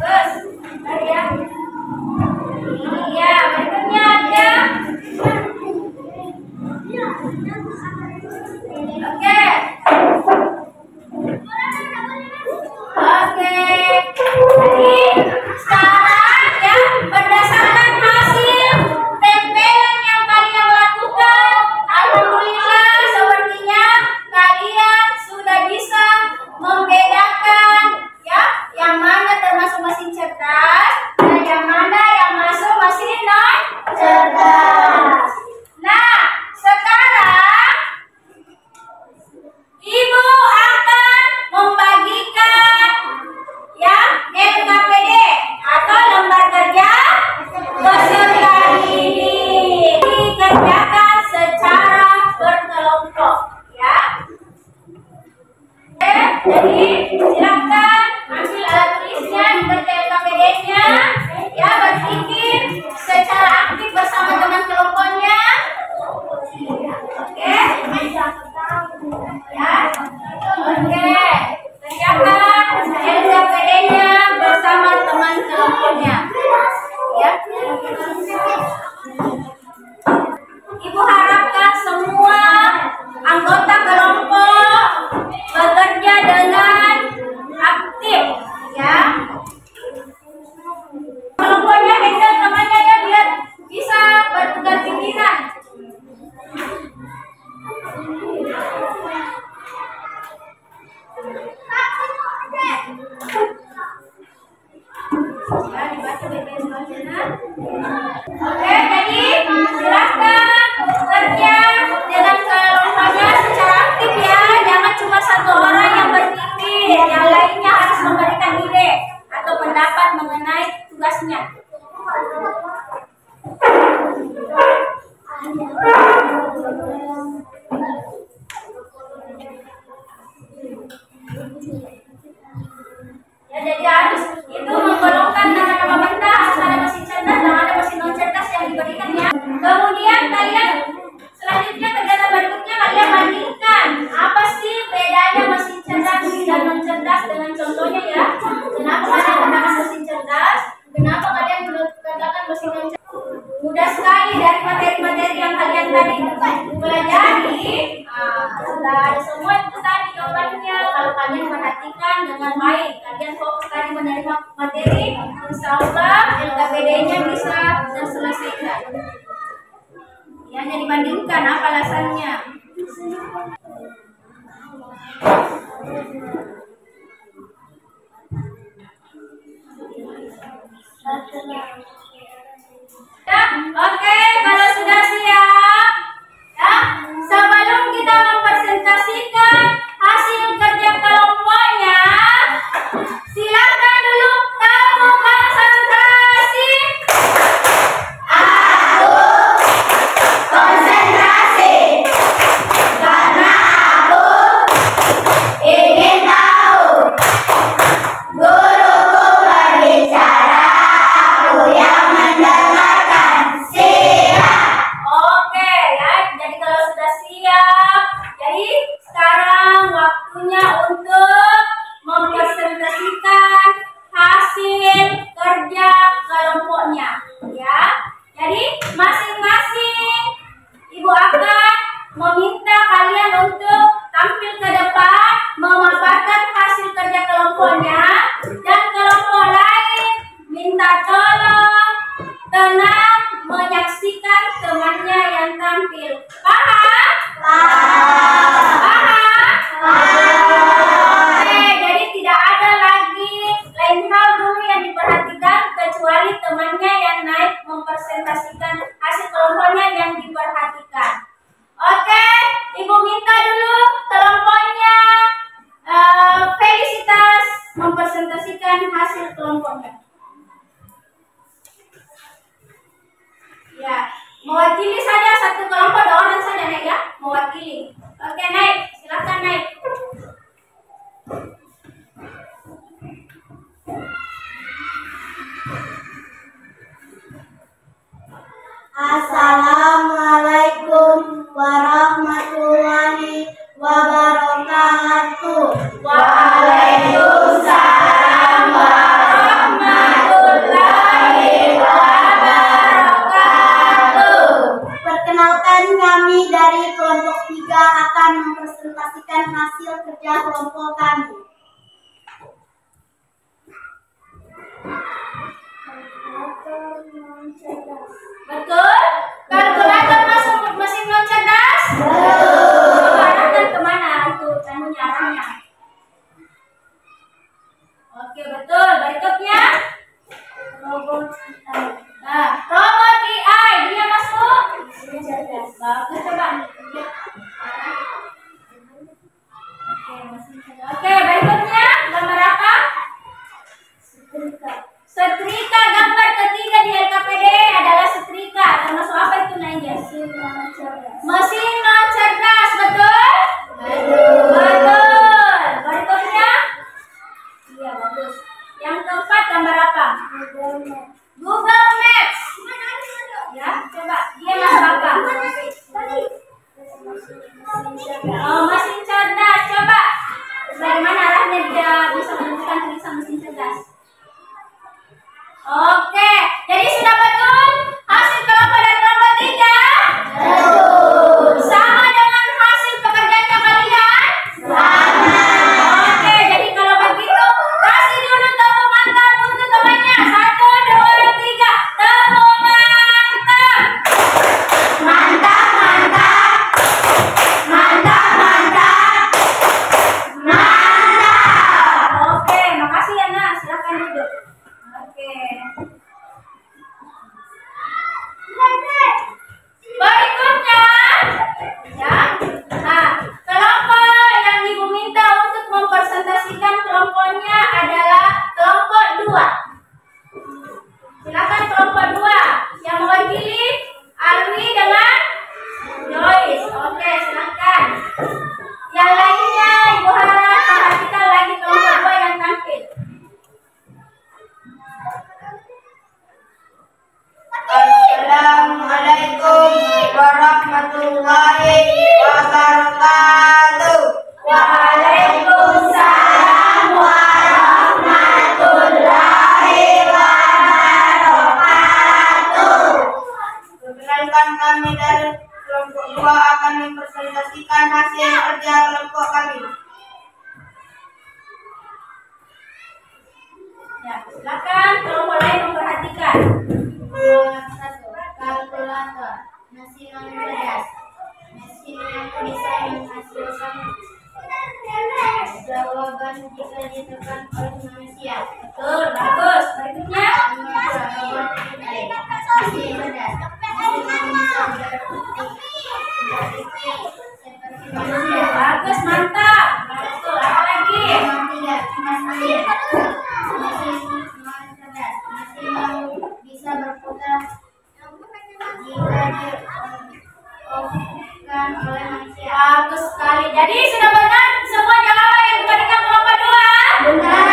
Bagus. Mari ya. Iya, berikutnya dia. Oke. Oke, jadi sekarang ya berdasarkan hasil tempelan yang kalian lakukan, alhamdulillah sepertinya kalian sudah bisa membedakan ya yang mana termasuk mesin cerdas dan yang mana yang masuk mesin non cerdas. Nah, sekarang Ibu akan membagikan ya LKPD atau lembar kerja peserta ini dikerjakan secara berkelompok ya. Oke, jadi silakan ambil alat tulisnya dikerjakan LKPD-nya ya. Oke, jadi silakan kerja dengan kelompoknya secara aktif ya. Jangan cuma satu orang yang berpikir, yang lainnya harus memberikan ide atau pendapat mengenai tugasnya. Ya, jadi harus itu menggolongkan nama-nama benda, harus ada mesin cerdas dan ada mesin non cerdas yang diberikan ya. Kemudian kalian selanjutnya kegiatan berikutnya kalian bandingkan apa sih bedanya mesin cerdas dan non cerdas dengan contohnya ya. Kenapa kalian menggunakan mesin cerdas? Kenapa kalian menggunakan mesin non cerdas? Mudah sekali dari materi-materi yang kalian tadi pelajari. Sudah ada semua itu tadi jawabannya. Kalau kalian perhatikan dengan baik, kalian fokus tadi menerima materi, insya Allah LKPD-nya bisa terselesaikan. Ya, jadi bandingkan apa alasannya. Ya, oke, kalau sudah siap, ya, sebelum kita mempresentasikan hasil kerja kelompoknya, silakan dulu kamu konsentrasi. Aku konsentrasi karena aku ingin tahu guruku berbicara, aku yang mendengarkan. Siap. Oke ya, jadi kalau sudah siap, jadi sekarang waktunya untuk mempresentasikan hasil kerja kelompoknya ya. Jadi masing-masing ibu akan meminta kalian untuk tampil ke depan memaparkan hasil kerja kelompoknya, dan kelompok lain minta tolong tenang menyaksikan temannya yang tampil. Paham? Paham? Oke, jadi tidak ada lagi lain hal dulu yang diperhatikan kecuali temannya yang naik mempresentasikan hasil kelompoknya yang diperhatikan. Oke, Ibu minta dulu kelompoknya Felicitas mempresentasikan hasil kelompoknya. Ya, mewakili saja satu kelompok, 2 orang saja naik ya, mewakili. Oke, naik, silakan naik. Assalamualaikum warahmatullahi wabarakatuh. Waalaikumsalam warahmatullahi wabarakatuh. Perkenalkan, kami dari kelompok 3 akan mempresentasikan hasil kerja kelompok kami. Betul? Kalkulator masuk mesin non cerdas? Betul. Arahkan kemana itu anunya, arahnya? Oke, betul. Berikutnya robot AI. Nah, robot AI dia masuk mesin cerdas. Bagus, coba. Oke, mesin cerdas. Oke, berikutnya gambar apa? Setrika. Gambar ketiga di LKPD adalah setrika. Termasuk apa itu namanya? Mesin non cerdas, betul? Betul. Berikutnya? Iya, bagus. Yang keempat gambar apa? Google Maps. Ya, coba dia masuk apa? Oh, mesin cerdas. Coba bagaimana arahnya dia bisa menentukan tulisan mesin cerdas? Oke, jadi sudah betul hasil kelompok dari kelompok 3? Betul. Sama dengan hasil pekerjaannya kalian? Sama. Oke, jadi kalau begitu kasih dulu tepuk mantap untuk temannya. 1, 2, 3, tepuk mantap. Mantap, mantap. Mantap, mantap. Mantap. Oke, makasih ya Nak. Silakan duduk. Oke. kerja kelompok kami. Ya, silakan kelompok lain memperhatikan. Nomor 1, kalkulator, mesin non cerdas, mesin yang bisa menghasilkan jawaban jika ditekan oleh manusia. Betul, bagus. Berikutnya. Nomor 2, robot pengintai, mesin cerdas, mesin yang bisa berpikir seperti manusia. Bagus, mantap. Betul, apa lagi? Nomor 3, kipas angin, mesin non cerdas, mesin yang bisa berputar jika diopkan oleh manusia. Bagus sekali. Jadi sudah benar semua jawaban yang diberikan kelompok 2? Benar.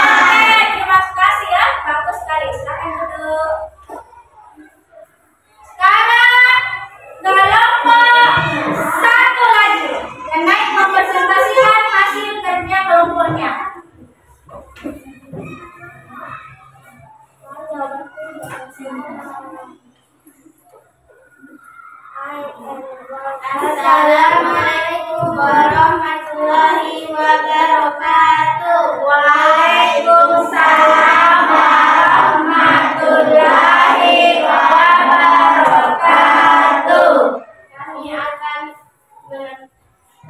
Oke, terima kasih ya. Bagus sekali. Silakan duduk. Sekarang kelompok 1 lagi yang naik mempresentasikan hasil kerja kelompoknya. Assalamualaikum warahmatullahi wabarakatuh. Waalaikumsalam warahmatullahi wabarakatuh.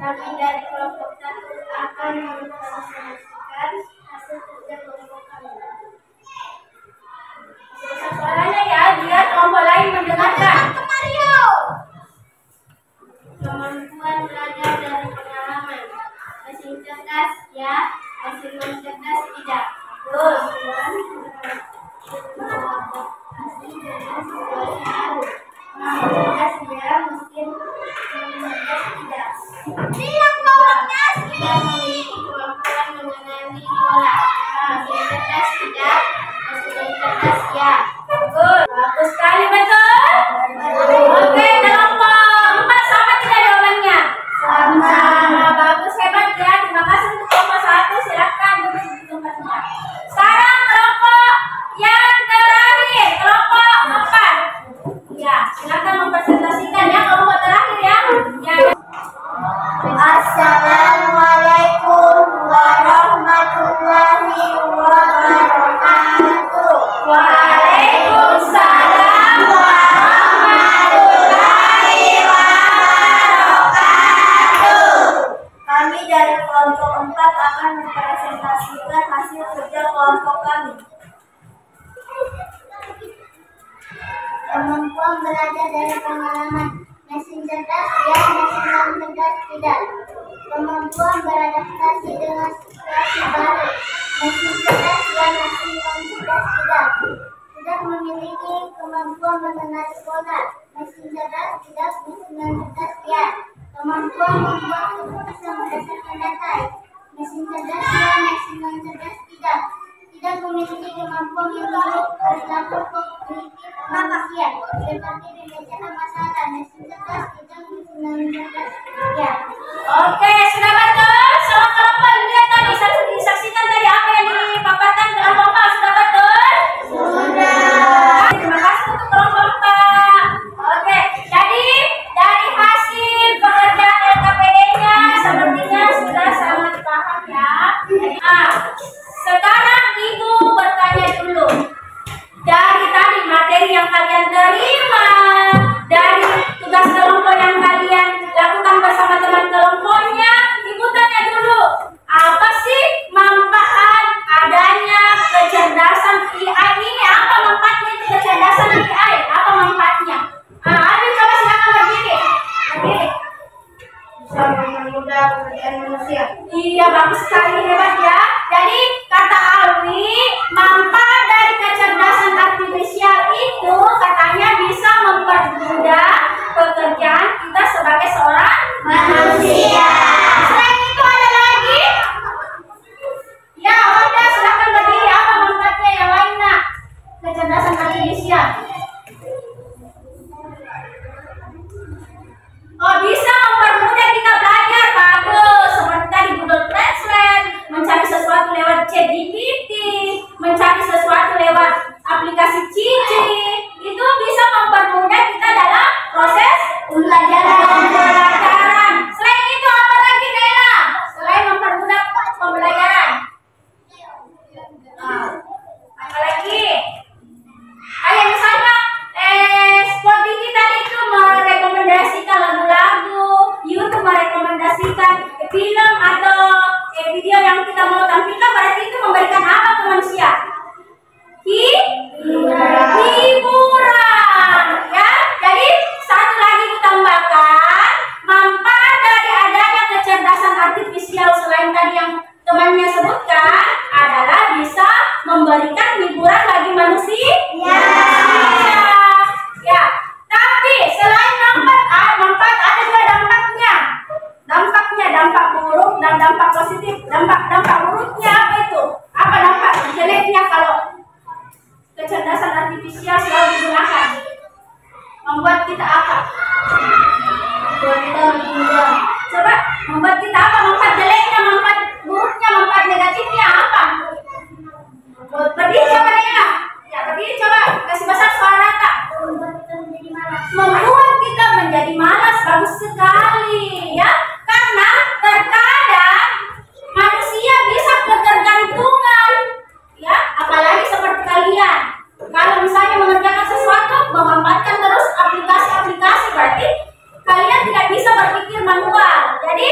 Kami dari kelompok 1 akan mempresentasikan hasil kerja kelompok kami. Besar suaranya ya, biar kelompok lain mendengarkan. Kemampuan belajar dari pengalaman. Mesin cerdas ya, mesin non cerdas tidak. Terus. Beradaptasi dengan situasi baru. Mesin cerdas ya, mesin non cerdas tidak. Tidak memiliki kemampuan mengenali pola. Mesin cerdas tidak, mesin non cerdas ya. Bagus. Bagus sekali, betul. Oke, kelompok 4 sama tidak jawabannya? Sama. Bagus, hebat ya. Terima kasih untuk kelompok 1. Silakan duduk di tempatnya. Sekarang kelompok yang terakhir, kelompok 4. Ya, silakan mempresentasikan ya kelompok terakhir ya. Assalamualaikum warahmatullahi wabarakatuh. Waalaikumsalam warahmatullahi wabarakatuh. Kami dari kelompok 4 akan mempresentasikan hasil kerja kelompok kami. Kemampuan belajar dari pengalaman. Mesin cerdas ya, mesin non cerdas tidak. Kemampuan beradaptasi dengan situasi baru. Mesin cerdas ya, mesin non cerdas tidak. Tidak memiliki kemampuan mengenali pola. Mesin cerdas tidak, mesin non cerdas ya. Kemampuan membuat keputusan berdasarkan data. Mesin cerdas ya, mesin non cerdas tidak. Tidak memiliki kemampuan mengenali perilaku kognitif manusia seperti memecahkan masalah. Mesin cerdas tidak, mesin non cerdas ya. Oke, sudah betul. Semua kelompok lihat tadi disaksikan tadi apa yang dipaparkan kelompok 4 sudah betul? Sudah. Terima kasih untuk kelompok 4. Oke, jadi dari hasil pekerjaan LKPD-nya sepertinya sudah sangat paham ya. Sekarang Ibu bertanya dulu. Dari tadi materi yang kalian terima, dari tugas kelompok yang kalian lakukan bersama teman kelompoknya, Ibu tanya dulu, apa sih manfaat Masih? Ya. Ya. Tapi selain manfaat ada juga dampaknya. Dampak buruk dan dampak positif. Dampak buruknya apa itu? Apa dampak jeleknya kalau kecerdasan artifisial selalu digunakan? Membuat kita apa? Membuat kita lebih mudah. Coba membuat kita apa? Manfaat jeleknya, manfaat buruknya, manfaat negatifnya apa? Berdiri coba ya. Ya berdiri coba. Kasih besar suara rata. Membuat kita menjadi malas. Membuat kita menjadi malas. Bagus sekali ya. Karena terkadang manusia bisa ketergantungan ya. Apalagi seperti kalian. Kalau misalnya mengerjakan sesuatu, memanfaatkan terus aplikasi-aplikasi, berarti kalian tidak bisa berpikir manual. Jadi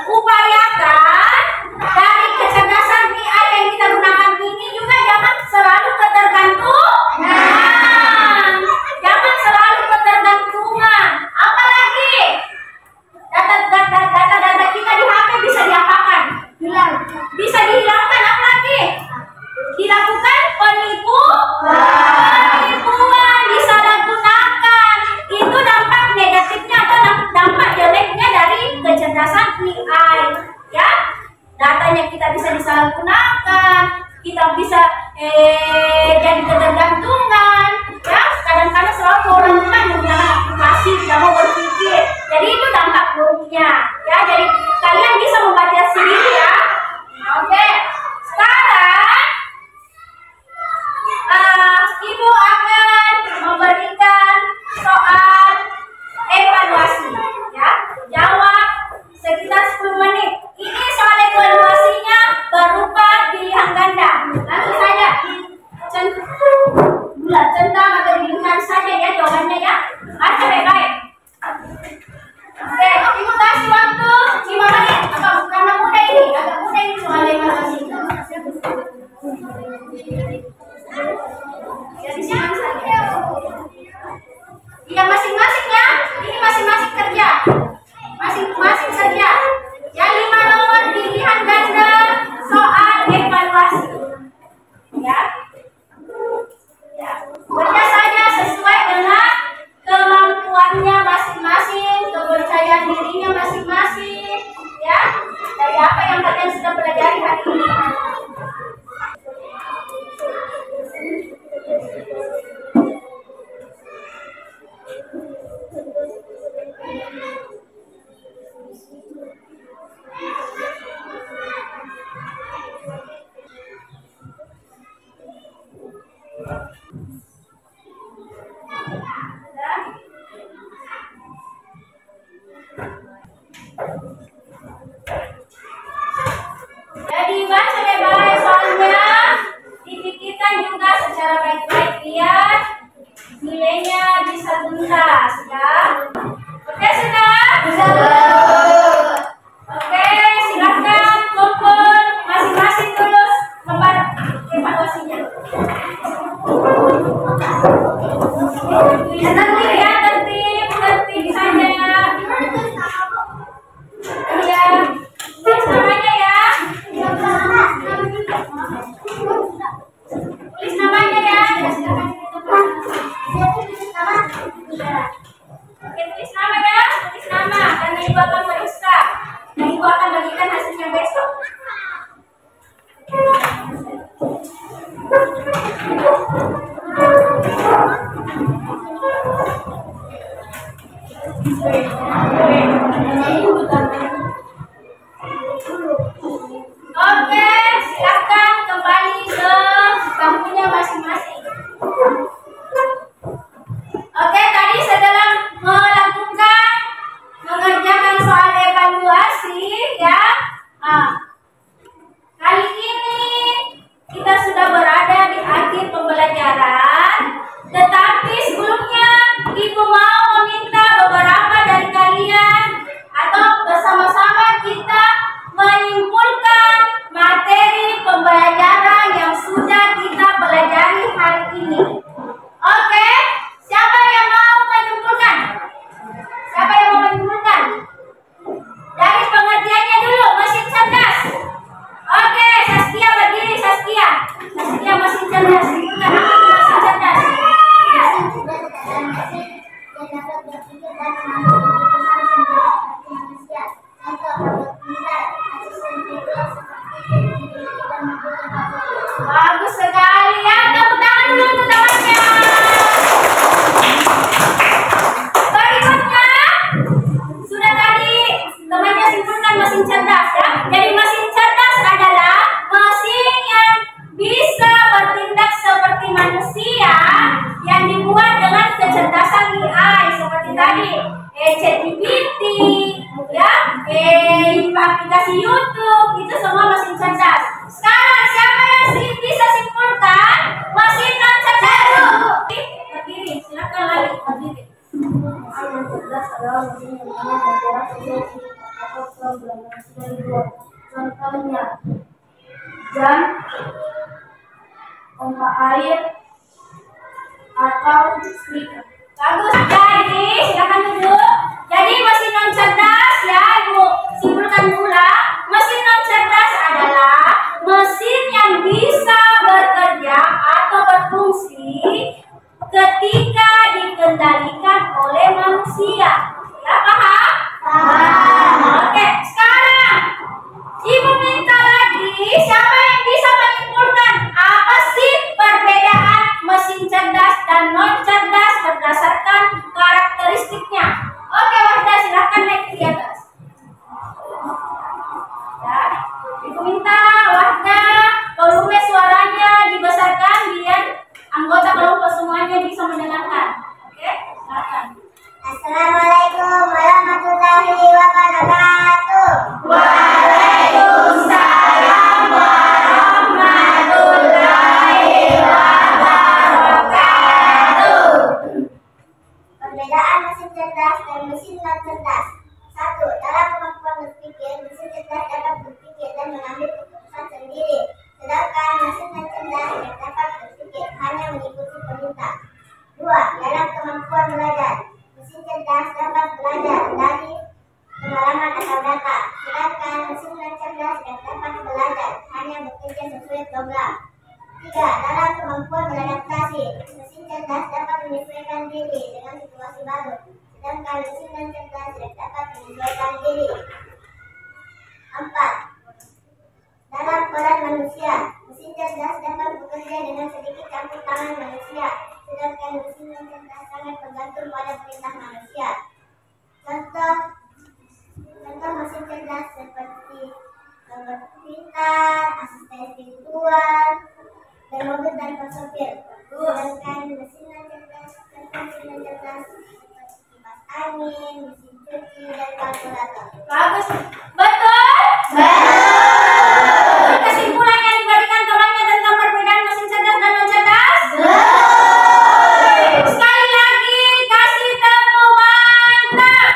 upayakan dari kecerdasan AI yang kita gunakan ini juga jangan selalu ketergantungan. Jangan selalu ketergantungan. Apalagi data kita di HP bisa diapakan? Hilang. Bisa dihilangkan. Apalagi dilakukan penipuan, disalahgunakan. Itu dampak negatifnya atau dampak jeleknya dari kecerdasan AI ya. Datanya kita bisa disalahgunakan, kita bisa jadi ketergantungan ya. Kadang-kadang selalu orang menggunakan aplikasi, tidak mau berpikir. Jadi itu dampak buruknya ya. Jadi kalian bisa membaca sendiri ya. Oke, sekarang Ibu akan memberikan soal evaluasi ya. Jawab sekitar 10 menit. Ini soal evaluasinya berupa pilihan ganda. Langsung saja centang atau dilihat saja ya jawabannya ya. Baca baik-baik. Oke, Ibu kasih waktu 5 menit. Apa karena mudah ini? Agak mudah ini soal evaluasi. Jadi siapa saja? Tidak masing-masing ya. Ini masing-masing kerja. Masing-masing kerja. Ya 5 nomor pilihan ganda soal evaluasi. Ya. Ya. Kerja saja sesuai dengan kemampuannya masing-masing, kepercayaan dirinya masing-masing. Ya. Dari apa yang kalian sudah pelajari hari ini. Jadi baca baik-baik soalnya, dipikirkan juga secara baik-baik biar nilainya bisa tuntas ya. Oke sudah? Oke, silakan kumpul masing-masing tulis lembar evaluasinya. Tertib ya, tertib saja. Iya, tulis namanya ya. Tulis namanya ya. Oke, tulis nama ya. Tulis nama. Karena Ibu akan periksa. Dan Ibu akan bagikan hasilnya besok. Oke, silakan kembali ke bangkunya masing-masing. Oke, tadi setelah mengerjakan soal evaluasi ya. Kali ini kita sudah berada di akhir pembelajaran. Tetapi sebelumnya Ibu mau meminta beberapa dari kalian atau bersama-sama kita menyimpulkan materi pembelajaran yang sudah kita pelajari hari ini. Oke, siapa yang mau menyimpulkan? Siapa yang mau menyimpulkan? Dari pengertiannya dulu, mesin cerdas. Oke, Saskia berdiri, Saskia. Saskia mesin cerdas. Simpulkan apa itu mesin cerdas? pompa air, atau speaker. Bagus. Jadi silakan duduk. Jadi mesin non cerdas ya Ibu simpulkan pula. Mesin non cerdas adalah mesin yang bisa bekerja atau berfungsi ketika dikendalikan oleh manusia. Ya paham? Paham. Oke, sekarang Ibu minta lagi siapa yang bisa menyimpulkan apa sih perbedaan mesin cerdas dan non cerdas berdasarkan karakteristiknya. Oke, Wahda silahkan naik ke atas. Ya, Ibu minta Wahda volume suaranya dibesarkan biar anggota kelompok semuanya bisa mendengarkan. Oke, silakan. Assalamualaikum warahmatullahi wabarakatuh. Waalaikumsalam warahmatullahi wabarakatuh. Perbedaan mesin cerdas dan mesin non cerdas. 1. Dalam kemampuan berpikir, mesin cerdas dapat berpikir dan mengambil keputusan sendiri, sedangkan mesin non cerdas tidak dapat berpikir, hanya mengikuti perintah. 2. Dalam kemampuan belajar, mesin cerdas dapat belajar dari pengalaman atau data, sedangkan mesin non cerdas tidak dapat belajar, hanya bekerja sesuai program. 3. Dalam kemampuan beradaptasi, mesin cerdas dapat menyesuaikan diri dengan situasi baru, sedangkan mesin non cerdas tidak dapat menyesuaikan diri. 4. Dalam peran manusia, mesin cerdas dapat bekerja dengan sedikit campur tangan manusia, sedangkan mesin non cerdas sangat bergantung pada perintah manusia. Contoh mesin cerdas seperti robot pintar, asisten virtual, dan mobil tanpa sopir. Sedangkan mesin non cerdas seperti kipas angin, mesin cuci, dan kalkulator. Bagus. Betul? Kesimpulan yang diberikan temannya tentang perbedaan mesin cerdas dan non cerdas? Sekali lagi kasih tepuk mantap.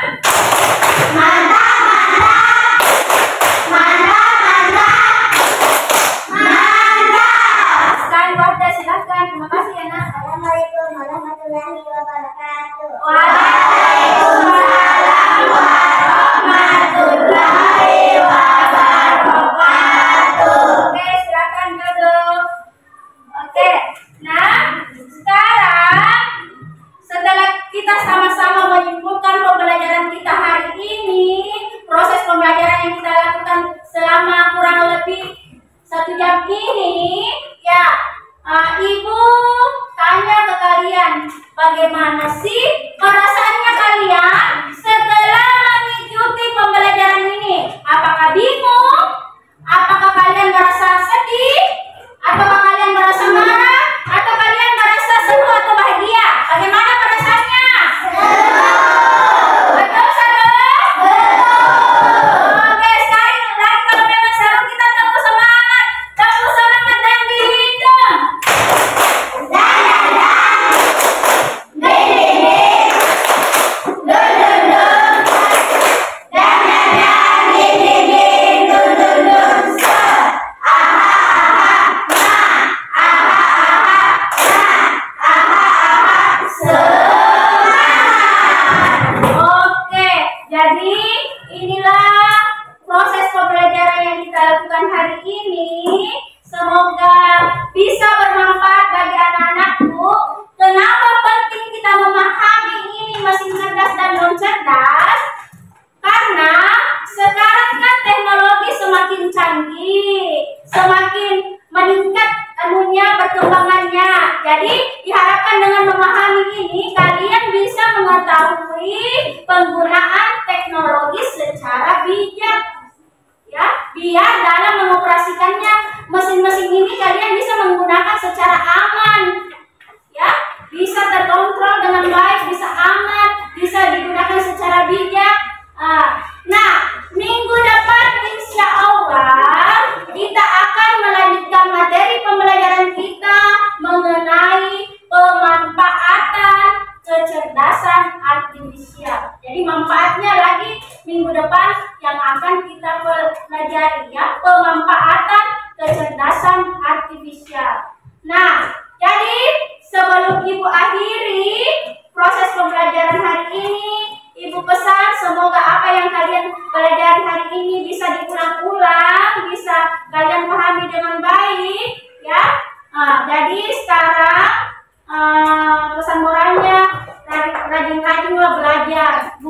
Sekarang Wahda silahkan. Terima kasih ya nak. Assalamualaikum warahmatullahi wabarakatuh. Waalaikumsalam warahmatullahi wabarakatuh. Oke, silakan duduk. Oke, nah sekarang setelah kita sama-sama menyimpulkan pembelajaran kita hari ini, proses pembelajaran yang kita lakukan selama kurang lebih 1 jam ini, ya Ibu tanya ke kalian, bagaimana sih perasaannya kalian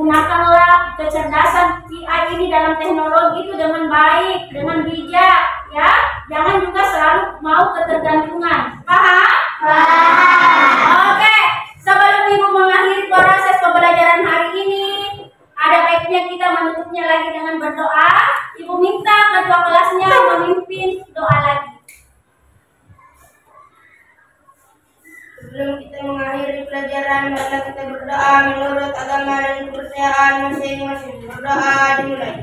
Gunakanlah kecerdasan AI ini dalam teknologi itu dengan baik, dengan bijak, ya. Jangan juga selalu mau ketergantungan. Paham? Paham. Oke, sebelum Ibu mengakhiri proses pembelajaran hari ini, ada baiknya kita menutupnya lagi dengan berdoa. Ibu minta ketua kelasnya memimpin doa lagi. Sebelum kita mengakhiri pelajaran, marilah kita berdoa menurut agama dan kepercayaan masing-masing. Berdoa dimulai.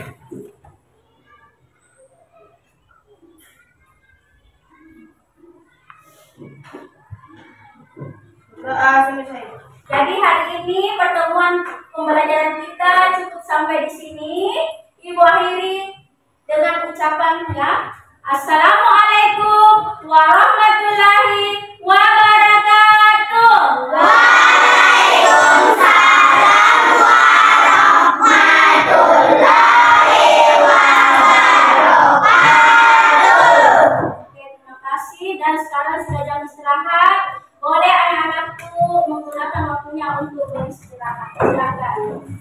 Doa selesai. Jadi hari ini pertemuan pembelajaran kita cukup sampai di sini. Ibu akhiri dengan ucapan ya. Assalamualaikum warahmatullahi wabarakatuh. Waalaikumsalam warahmatullahi wabarakatuh. Oke, terima kasih dan sekarang sudah jam istirahat. Boleh anak-anakku menggunakan waktunya untuk beristirahat. Silakan.